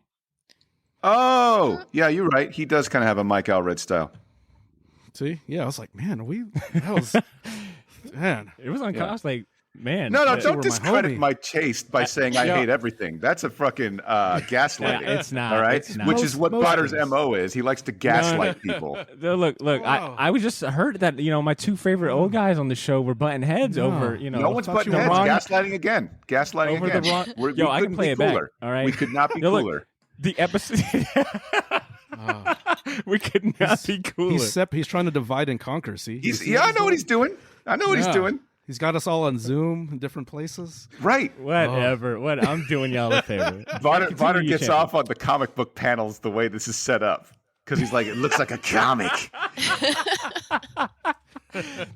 Oh, yeah, you're right. He does kind of have a Mike Allred style. See? Yeah, I was like, man, that was man. It was unconscious. I was like, man. No, you don't were discredit my my taste by saying I hate everything. That's a fucking gaslighting. Yeah, it's not. All right? It's not. Which is what Potter's things. MO is. He likes to gaslight people. Look. Wow. I was just heard that my two favorite old guys on the show were butting heads over. No one's butting the heads. wrong- Gaslighting again. Gaslighting over again. the wrong. We Yo, I can couldn't play be it back. cooler. All right, We could not be Look, cooler. the episode. We could not be cooler. He's trying to divide and conquer. See? I know what he's doing. I know what he's doing. He's got us all on Zoom in different places. Right. Whatever. What I'm doing y'all a favor. Vonner gets off on the comic book panels the way this is set up because he's like, it looks like a comic.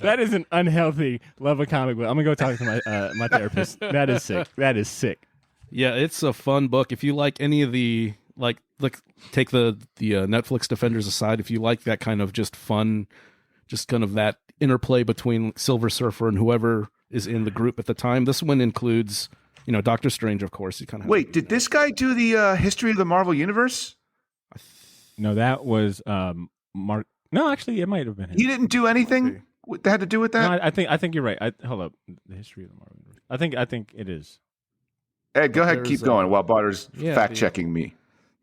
That is an unhealthy love of comic book. I'm gonna go talk to my therapist. That is sick. That is sick. Yeah, it's a fun book. If you like any of the take the Netflix Defenders aside, if you like that kind of just fun, just kind of that interplay between Silver Surfer and whoever is in the group at the time, this one includes, Doctor Strange, of course. He kind of Wait, did this guy do the history of the Marvel Universe? No, that was Mark. No, actually, it might have been him. He didn't do anything that had to do with that. No, I think you're right. Hold up, the history of the Marvel Universe. I think it is. Ed, go ahead, keep going while Barter's yeah, fact checking me.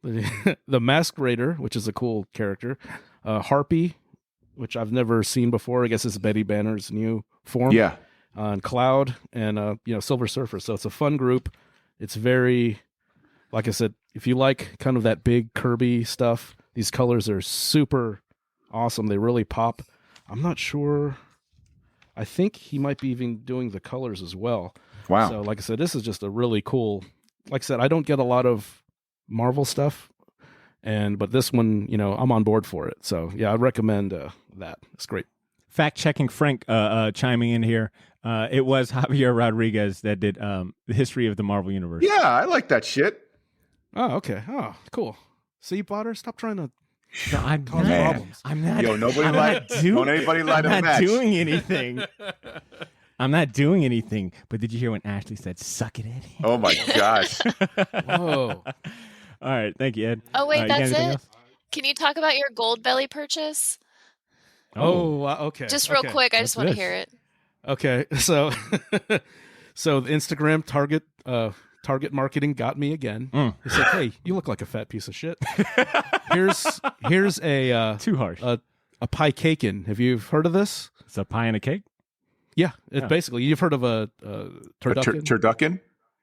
The Masked Raider, which is a cool character, Harpy, which I've never seen before. I guess it's Betty Banner's new form. Yeah. And Cloud and Silver Surfer. So it's a fun group. It's very, like I said, if you like kind of that big Kirby stuff, these colors are super awesome. They really pop. I'm not sure. I think he might be even doing the colors as well. Wow. So like I said, this is just a really cool, like I said, I don't get a lot of Marvel stuff, but this one, I'm on board for it. So yeah, I recommend that. It's great. Fact checking Frank chiming in here. It was Javier Rodriguez that did the history of the Marvel Universe. Yeah, I like that shit. Oh, okay. Oh, cool. See, Potter, stop trying to I'm cause problems. I'm not. Yo, nobody I'm lied. not doing- Don't anybody lie to the I'm not match. doing anything. I'm not doing anything. But did you hear when Ashley said, "Suck it, Eddie"? Oh my gosh. Whoa. All right, thank you, Ed. Oh wait, you got that's anything it. else? Can you talk about your Gold Belly purchase? Okay. Just real quick, I just want to this? hear it. Okay. So, so the Instagram target marketing got me again. He said, "Hey, you look like a fat piece of shit. Here's a Too harsh. a pie cakein. Have you heard of this? It's a pie and a cake. Yeah, it's basically you've heard of a turducken. Turducken?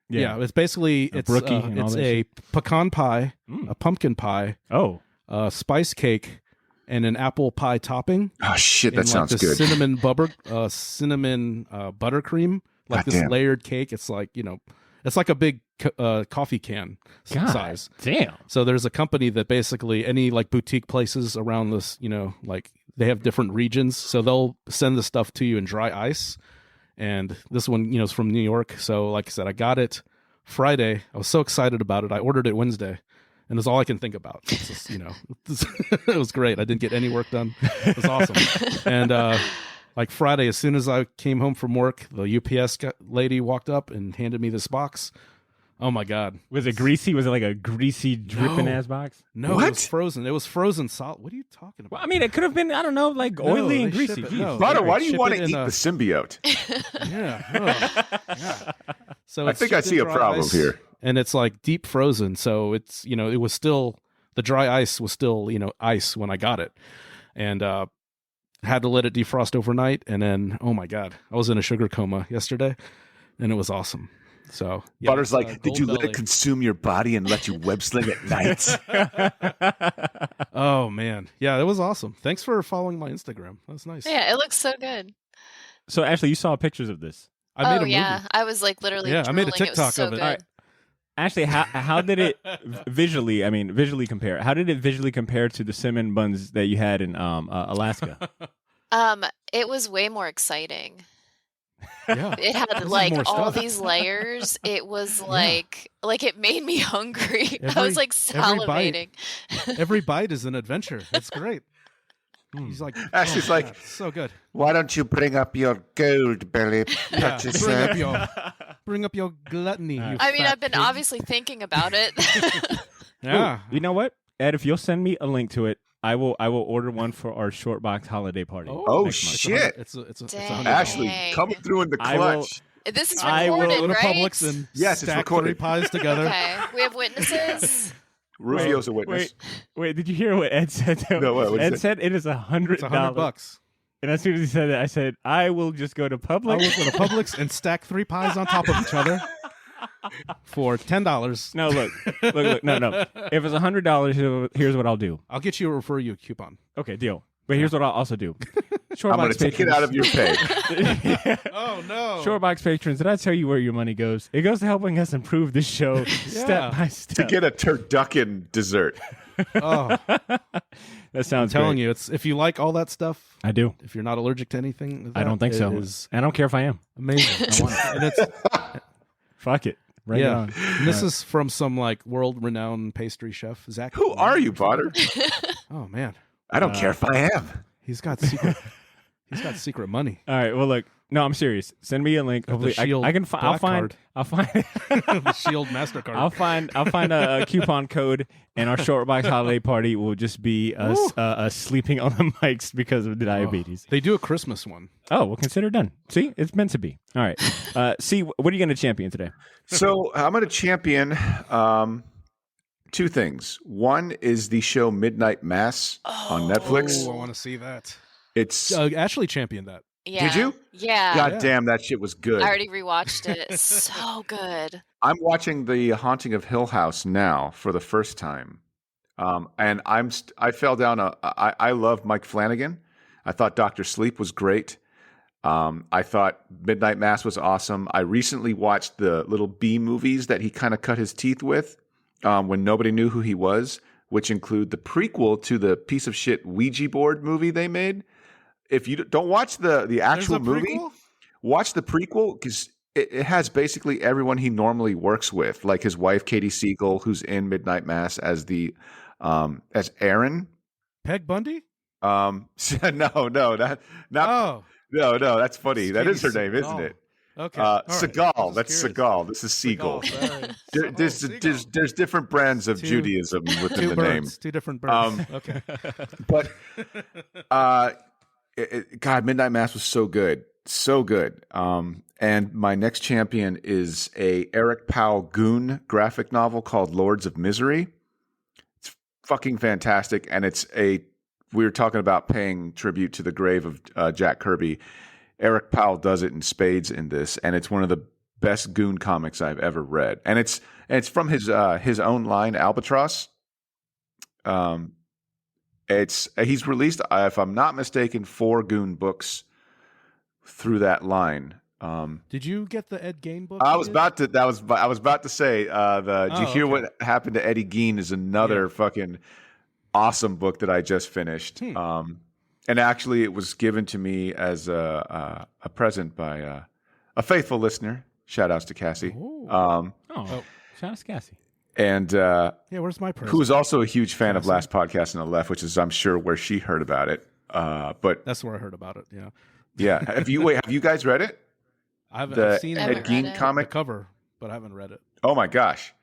Yeah, it's basically A brookie and all it's that a shit. pecan pie, a pumpkin pie, Oh, spice cake, and an apple pie topping. Oh shit, And that sounds the good. Cinnamon buttercream, like God. this layered cake. It's like it's like a big coffee can God size. damn. So there's a company that basically any like boutique places around this, like they have different regions. So they'll send the stuff to you in dry ice. And this one, is from New York. So like I said, I got it Friday. I was so excited about it. I ordered it Wednesday. And it's all I can think about. It's just, it was great. I didn't get any work done. It was awesome. And like Friday, as soon as I came home from work, the UPS lady walked up and handed me this box. Oh my God. Was it greasy? Was it like a greasy, dripping ass box? No, What? it was frozen. It was frozen solid. What are you talking about? Well, I mean, it could have been, I don't know, like No, oily they and greasy. ship it- Jeez. no. Butter, They why do you ship want it to in eat a- the symbiote? Yeah. Yeah. So I it's think I shipped see in a dry problem ice, here. And it's like deep frozen. So it's, it was still, the dry ice was still, ice when I got it. And had to let it defrost overnight. And then, oh my God, I was in a sugar coma yesterday and it was awesome. So yeah, Butter's like, Gold did you let Belly. it consume your body and let you web sling at night? Oh man, yeah, it was awesome. Thanks for following my Instagram. That's nice. Yeah, it looks so good. So Ashley, you saw pictures of this. I made a movie. I was like literally. Yeah, I made a drooling. TikTok it was so of it. Good. All right. Ashley, how did it visually compare? How did it visually compare to the cinnamon buns that you had in Alaska? It was way more exciting. Yeah, It had This is like more all stuff. these layers. It was like it made me hungry. I Every- was like every bite. salivating. Every bite is an adventure. It's great. He's like, Ashley's oh, like, God, so good. why don't you bring up your gold belly? Yeah, bring up your gluttony. You I mean, fat I've been pig. obviously thinking about it. Yeah. Ooh, you know what, Ed? If you'll send me a link to it, I will order one for our short box holiday party. Oh, next month. shit. It's a Dang. $100. Ashley, coming through in the I will- clutch. This is I will recorded, Go to right? Publix and Yes, it's stack recorded. 3 pies together. Okay, we have witnesses. Rufio's a witness. Wait, did you hear what Ed said? No, what did he Ed say? said it is $100. It's $100. And as soon as he said that, I said, I will just go to I Publix. will go to Publix and stack 3 pies on top of each other for $10. No, look, no. If it's $100, here's what I'll do. I'll get you a refer you coupon. Okay, deal. But here's what I'll also do. I'm going to take it out of your pay. Oh no! Shortbox patrons, did I tell you where your money goes? It goes to helping us improve this show step by to step. get a turducken dessert. Oh, That sounds I'm telling great. you, it's if you like all that stuff. I do. If you're not allergic to anything, I don't think it so. is I don't care if I am. amazing. I want it. And it's Fuck it. Bring it yeah. on. And this is from some like world-renowned pastry chef, Zach. Who are you, Potter? Oh man, I don't care if I am. he's got secret. He's got secret money. All right. Well, look. No, I'm serious. Send me a link. Hopefully, Shield I can. I'll Black find. card. I'll find. The Shield Mastercard. I'll find a coupon code, and our Shortbox holiday party will just be us sleeping on the mics because of the diabetes. They do a Christmas one. Oh, well, consider done. See, it's meant to be. All right. See, what are you going to champion today? So I'm going to champion two things. One is the show Midnight Mass on Netflix. Oh, I want to see that. It's Ashley championed that. Yeah. Did you? Yeah. God damn, that shit was good. I already rewatched it. It's so good. I'm watching The Haunting of Hill House now for the first time, and I fell down. I love Mike Flanagan. I thought Dr. Sleep was great. I thought Midnight Mass was awesome. I recently watched the little B movies that he kind of cut his teeth with when nobody knew who he was, which include the prequel to the piece of shit Ouija board movie they made. If you don't watch the actual movie, watch the prequel because it has basically everyone he normally works with, like his wife Katie Siegel, who's in Midnight Mass as as Aaron. Peg Bundy? No, that's funny. That is her name, isn't it? Okay. All right. Seagal. That's Seagal. This is Siegel. There's different brands of Judaism within the name. Two different birds. Okay. But God, Midnight Mass was so good. So good. And my next champion is a Eric Powell Goon graphic novel called Lords of Misery. It's fucking fantastic. And we were talking about paying tribute to the grave of Jack Kirby. Eric Powell does it in spades in this, and it's one of the best Goon comics I've ever read. And it's from his own line, Albatross. He's released, if I'm not mistaken, 4 Goon books through that line. Did you get the Ed Gein book? I was about to say, did you hear what happened to Eddie Gein is another fucking awesome book that I just finished. And actually it was given to me as a present by a faithful listener. Shout outs to Cassie. Shout out to Cassie. And where's my present? Who's also a huge fan of Last Podcast on the Left, which is I'm sure where she heard about it. But that's where I heard about it. Yeah. Yeah. Have you guys read it? I've seen Ed Gein comic the cover, but I haven't read it. Oh my gosh,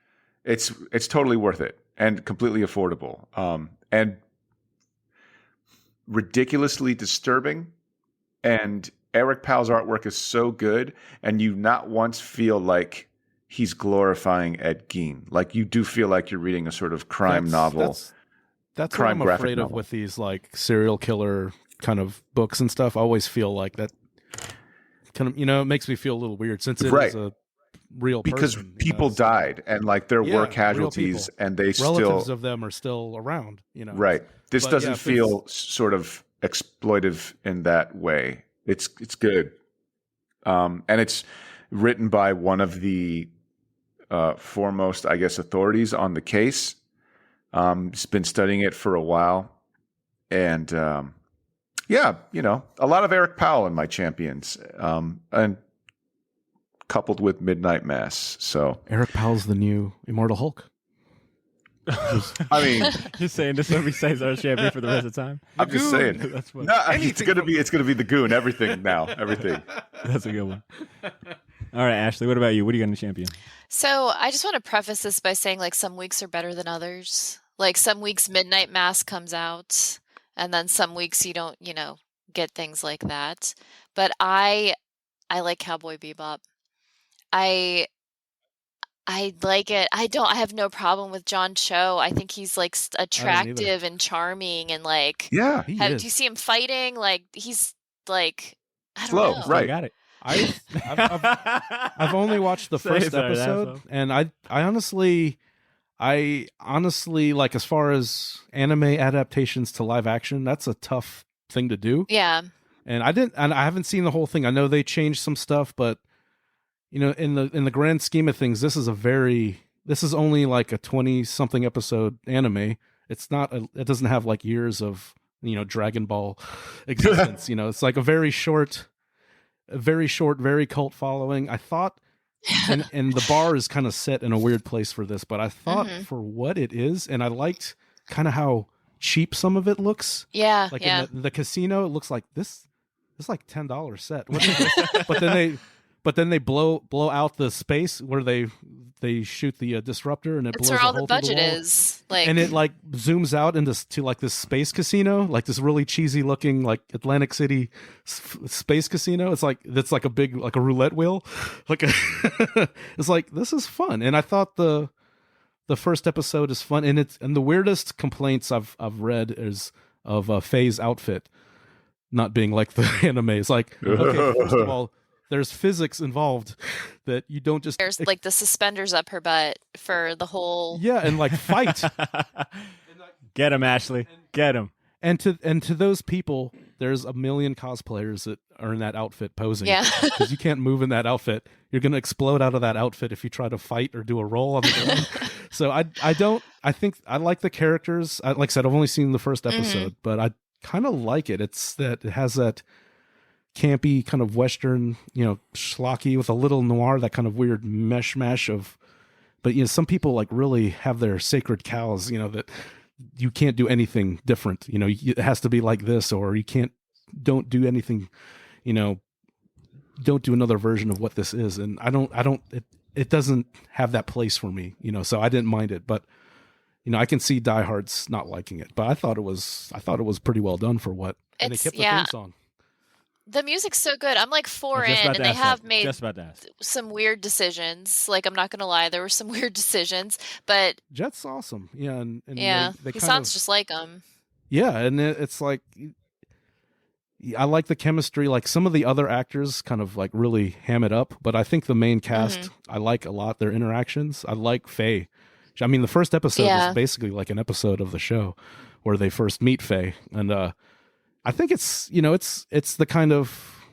it's totally worth it and completely affordable. And ridiculously disturbing. And Eric Powell's artwork is so good, and you not once feel like he's glorifying Ed Gein. Like you do feel like you're reading a sort of crime novel. That's what I'm afraid of with these like serial killer kind of books and stuff. I always feel like that kind of, it makes me feel a little weird since it is a real because person, people died and like there were casualties and they relatives of them are still around. Right. This doesn't feel sort of exploitive in that way. It's good, and it's written by one of the foremost, I guess, authorities on the case. He's been studying it for a while, and a lot of Eric Powell in my champions, and coupled with Midnight Mass. So Eric Powell's the new Immortal Hulk. I mean, just saying this will be saves our champion for the rest of the time. I'm just saying. That's funny. No, it's gonna be the goon. Everything now. Everything. That's a good one. All right, Ashley, what about you? What are you going to champion? So I just want to preface this by saying, like, some weeks are better than others. Like, some weeks Midnight Mass comes out, and then some weeks you don't, get things like that. But I like Cowboy Bebop. I like it. I have no problem with John Cho. I think he's like attractive and charming, and like, do you see him fighting? Like, he's like, I don't know. Right. I got it. I've only watched the first episode, and I honestly like, as far as anime adaptations to live action, that's a tough thing to do. Yeah. And I haven't seen the whole thing. I know they changed some stuff, but in the grand scheme of things, this is only like a 20-something episode anime. It doesn't have like years of, Dragon Ball existence. It's like a very short, very cult following. I thought, and the bar is kind of set in a weird place for this, but I thought for what it is, and I liked kind of how cheap some of it looks. Yeah. Like in the casino, it looks like this is like $10 set. But then they blow out the space where they shoot the disruptor, and it blows where all a hole the budget through the wall. is. Like, and it like zooms out to like this space casino, like this really cheesy looking like Atlantic City space casino. It's like a big like a roulette wheel. It's like, this is fun, and I thought the first episode is fun, and the weirdest complaints I've read is of Faye's outfit not being like the anime. It's like, okay, first of all, there's physics involved that you don't just... There's like the suspenders up her butt for the whole... Yeah, and like fight. Get him, Ashley. Get him. And to those people, there's a million cosplayers that are in that outfit posing. Yeah. Because you can't move in that outfit. You're going to explode out of that outfit if you try to fight or do a roll on the ground. So I think I like the characters. Like I said, I've only seen the first episode, but I kind of like it. It has that campy kind of Western, schlocky with a little noir, that kind of weird mishmash of, but some people like really have their sacred cows, that you can't do anything different. It has to be like this, or you don't do anything, don't do another version of what this is. And it doesn't have that place for me, so I didn't mind it, but I can see diehards not liking it, but I thought it was pretty well done for what, and they kept the theme song. The music's so good. I'm like 4 in, and they have made some weird decisions. Like, I'm not going to lie, there were some weird decisions, but Jet's awesome. Yeah, and he sounds just like him. Yeah, and it's like, I like the chemistry. Like, some of the other actors kind of like really ham it up, but I think the main cast, I like a lot their interactions. I like Faye. I mean, the first episode was basically like an episode of the show where they first meet Faye, and I think it's the kind of,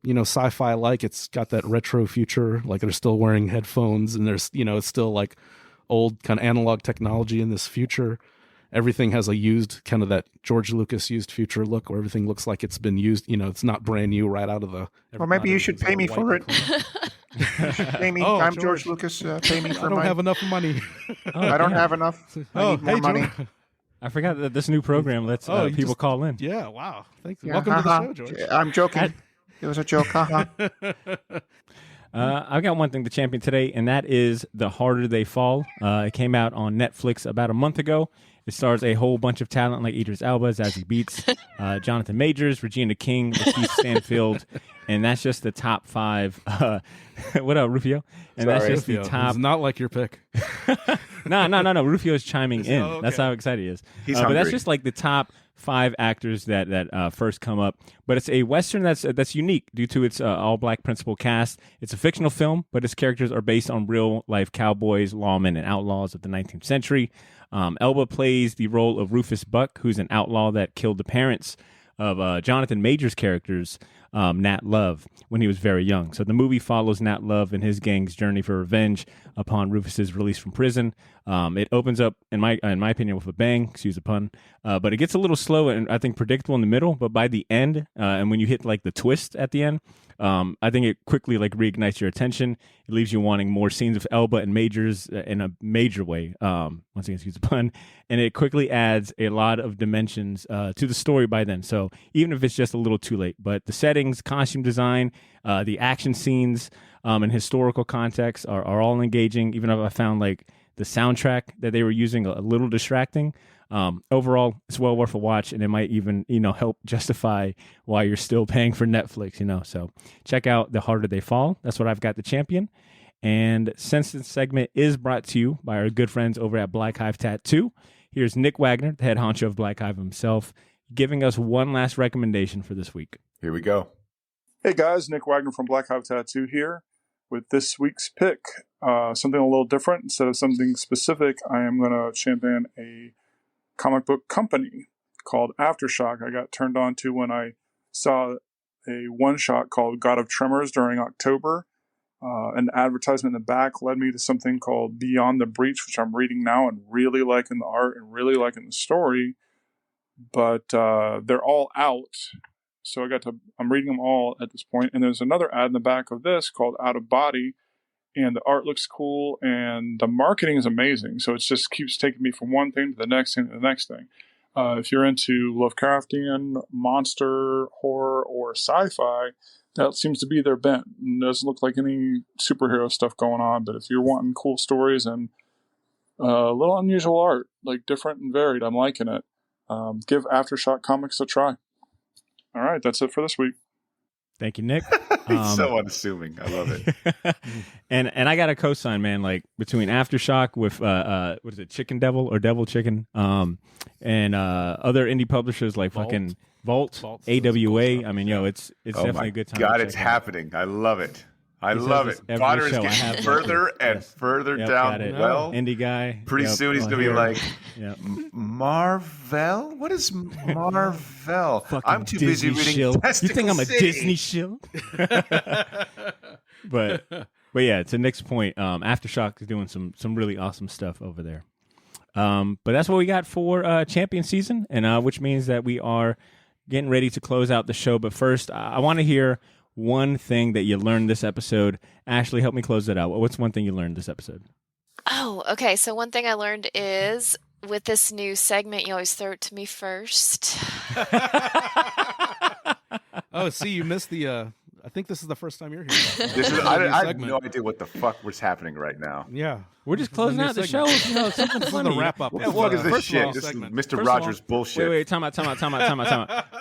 sci-fi, like it's got that retro future, like they're still wearing headphones, and there's, it's still like old kind of analog technology in this future. Everything has a used, kind of that George Lucas used future look, where everything looks like it's been used, it's not brand new right out of the... Well, maybe you should pay me for it. Pay me. I'm George Lucas. Pay me for I don't have enough money. I don't have enough. I need more money. I forgot that this new program lets people call in. Yeah, wow. Thanks. Yeah, welcome to the show, George. I'm joking. It was a joke. I've got one thing to champion today, and that is The Harder They Fall. It came out on Netflix about a month ago. It stars a whole bunch of talent like Idris Elba, Zazie Beetz, Jonathan Majors, Regina King, Lakeith Stanfield, and that's just the top 5. What up, Rufio? And Sorry, that's just Rufio. The top. It's not like your pick. No. Rufio's chiming in. okay. That's how excited he is. He's but that's hungry. just like the top 5 actors that first come up. But it's a Western that's unique due to its all-black principal cast. It's a fictional film, but its characters are based on real-life cowboys, lawmen, and outlaws of the 19th century. Elba plays the role of Rufus Buck, who's an outlaw that killed the parents of Jonathan Major's characters, Nat Love, when he was very young. So the movie follows Nat Love and his gang's journey for revenge upon Rufus's release from prison. It opens up, in my opinion, with a bang, excuse the pun, but it gets a little slow and I think predictable in the middle, but by the end, and when you hit like the twist at the end, I think it quickly like reignites your attention. It leaves you wanting more scenes of Elba and Majors in a major way. Once again, excuse the pun. And it quickly adds a lot of dimensions to the story by then. So even if it's just a little too late, but the settings, costume design, the action scenes, and historical context are all engaging. Even if I found like the soundtrack that they were using a little distracting. Overall, it's well worth a watch, and it might even, help justify why you're still paying for Netflix, So check out The Harder They Fall. That's what I've got, The Champion. And since this segment is brought to you by our good friends over at Black Hive Tattoo, here's Nick Wagner, the head honcho of Black Hive himself, giving us one last recommendation for this week. Here we go. Hey guys, Nick Wagner from Black Hive Tattoo here with this week's pick. Something a little different. Instead of something specific, I am going to champion a comic book company called Aftershock. I got turned on to when I saw a one-shot called God of Tremors during October. An advertisement in the back led me to something called Beyond the Breach, which I'm reading now and really liking the art and really liking the story. But they're all out, so I'm reading them all at this point. And there's another ad in the back of this called Out of Body, and the art looks cool, and the marketing is amazing. So it just keeps taking me from one thing to the next thing to the next thing. If you're into Lovecraftian, monster, horror, or sci-fi, that seems to be their bent. It doesn't look like any superhero stuff going on, but if you're wanting cool stories and a little unusual art, like different and varied, I'm liking it. Give Aftershock Comics a try. All right, that's it for this week. Thank you, Nick. He's so unassuming. I love it. and I got a cosign, man, like between Aftershock with what is it, Chicken Devil or Devil Chicken, and other indie publishers like fucking Vault, AWA. I mean, it's definitely a good time. God, it's happening. I love it. I love it. Potter is getting further and further down the well. Indie guy. Pretty soon he's going to be like, Marvel? What is Marvel? I'm too busy reading Testicle You think I'm a City? Disney shill? But yeah, to Nick's point, Aftershock is doing some really awesome stuff over there. But that's what we got for Champion Season, and which means that we are getting ready to close out the show. But first, I want to hear one thing that you learned this episode. Ashley, help me close it out. What's one thing you learned this episode? Oh, okay. So one thing I learned is with this new segment, you always throw it to me first. Oh, see, you missed the... I think this is the first time you're here. I have no idea what the fuck was happening right now. Yeah. We're just closing out the show. Something funny. The wrap up. What the fuck is this shit? This is Mr. Rogers bullshit. Wait, time out.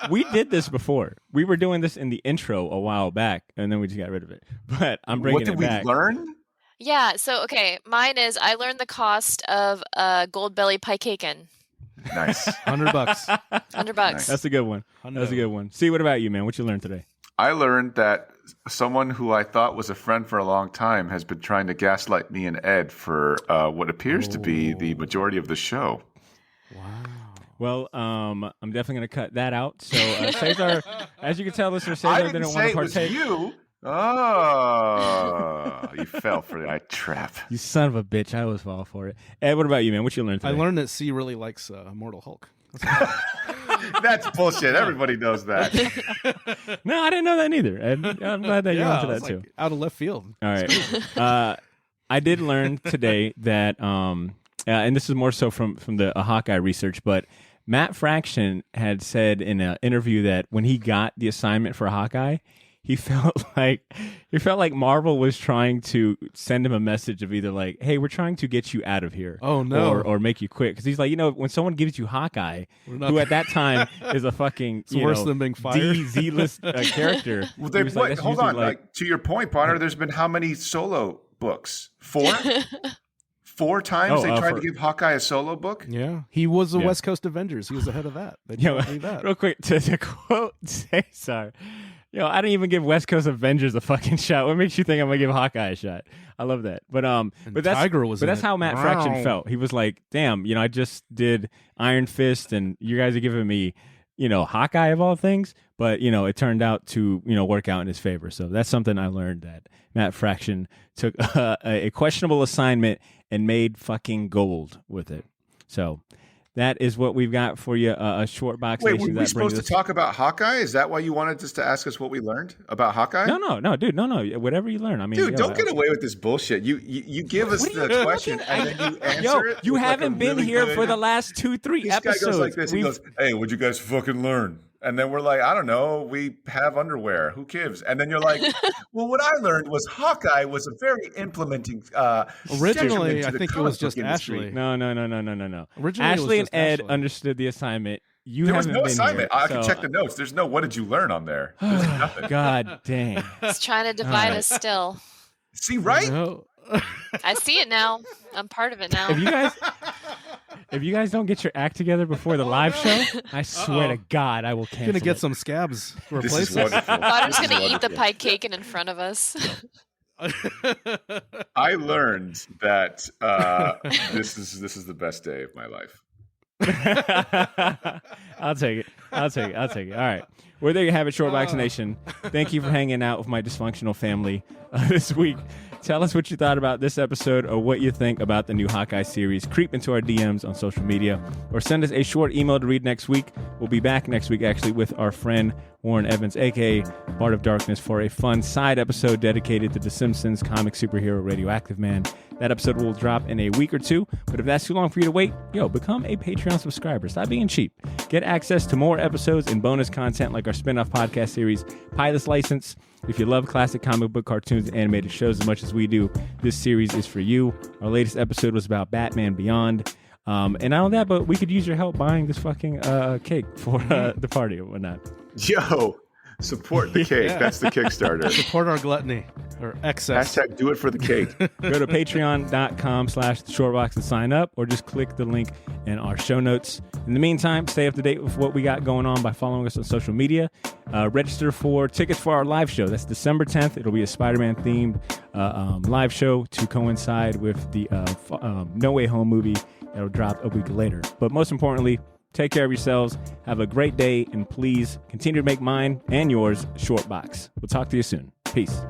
We did this before. We were doing this in the intro a while back, and then we just got rid of it. But I'm bringing it back. What did we learn? Yeah, so, okay, mine is I learned the cost of a gold belly pie cakein. Nice. $100. $100. Nice. That's a good one. That's a good one. See, what about you, man? What you learned today? I learned that someone who I thought was a friend for a long time has been trying to gaslight me and Ed for what appears to be the majority of the show. Wow. Well, I'm definitely going to cut that out. So Cesar, as you can tell, listener, Cesar didn't want to partake. It was you. Oh, you fell for that trap. You son of a bitch. I always fall for it. Ed, what about you, man? What you learned today? I learned that C really likes Immortal Hulk. That's bullshit. Everybody knows that. No, I didn't know that neither. And I'm glad that you're onto that too. Out of left field. All right. I did learn today that, and this is more so from the Hawkeye research, but Matt Fraction had said in an interview that when he got the assignment for Hawkeye, he felt like Marvel was trying to send him a message of either like, "Hey, we're trying to get you out of here," oh no, or make you quit. Because he's like, when someone gives you Hawkeye, who at that time is a fucking worse than being fired, Z-list character. Well, hold on, like to your point, Potter. There's been how many solo books? 4? 4 times they tried to give Hawkeye a solo book. Yeah, he was the West Coast Avengers. He was ahead of that. They Yo, didn't do that. real quick to quote Cesar. Yo, I didn't even give West Coast Avengers a fucking shot. What makes you think I'm gonna give Hawkeye a shot? I love that. But that's how Matt Fraction felt. He was like, "Damn, I just did Iron Fist, and you guys are giving me, Hawkeye of all things." But it turned out to work out in his favor. So that's something I learned, that Matt Fraction took a questionable assignment and made fucking gold with it. So that is what we've got for you. A short box. Wait, were we supposed to talk about Hawkeye? Is that why you wanted us to ask us what we learned about Hawkeye? No, dude, no. Whatever you learn. I mean, dude, don't get away with this bullshit. You give us the question and then you answer it. You haven't been here for the last 2-3 episodes. This guy goes like this. He goes, "Hey, what'd you guys fucking learn?" And then we're like, "I don't know. We have underwear. Who gives?" And then you're like, "Well, what I learned was Hawkeye was a very implementing." Originally, I think it was just industry. Ashley. No. Originally, Ashley and Ed Ashley. understood the assignment. There was no been assignment. Here, I can check the notes. There's no "what did you learn" on there. There's nothing. God dang. He's trying to divide us still. See, right? No. I see it now. I'm part of it now. If you guys don't get your act together before the live show, I swear to God, I will cancel. Gonna get some scabs to replace This is it. wonderful. Potter's going to eat the pie cake in front of us. I learned that this is the best day of my life. I'll take it. All right. Well, there you have it, Short Vaccination. Thank you for hanging out with my dysfunctional family this week. Tell us what you thought about this episode or what you think about the new Hawkeye series. Creep into our DMs on social media or send us a short email to read next week. We'll be back next week, actually, with our friend Warren Evans, a.k.a. Bart of Darkness, for a fun side episode dedicated to The Simpsons comic superhero Radioactive Man. That episode will drop in a week or two, but if that's too long for you to wait, become a Patreon subscriber. Stop being cheap. Get access to more episodes and bonus content like our spin-off podcast series, Pilot's License. If you love classic comic book cartoons and animated shows as much as we do, this series is for you. Our latest episode was about Batman Beyond. And not only that, but we could use your help buying this fucking cake for the party or whatnot. Yo, support the cake. That's the Kickstarter. Support our gluttony or excess. # do it for the cake. Go to patreon.com/theshortbox and sign up, or just click the link in our show notes. In the meantime, stay up to date with what we got going on by following us on social media. Register for tickets for our live show. That's December 10th. It'll be a Spider-Man themed live show to coincide with the No Way Home movie that'll drop a week later. But most importantly, take care of yourselves. Have a great day, and please continue to make mine and yours Short Box. We'll talk to you soon. Peace.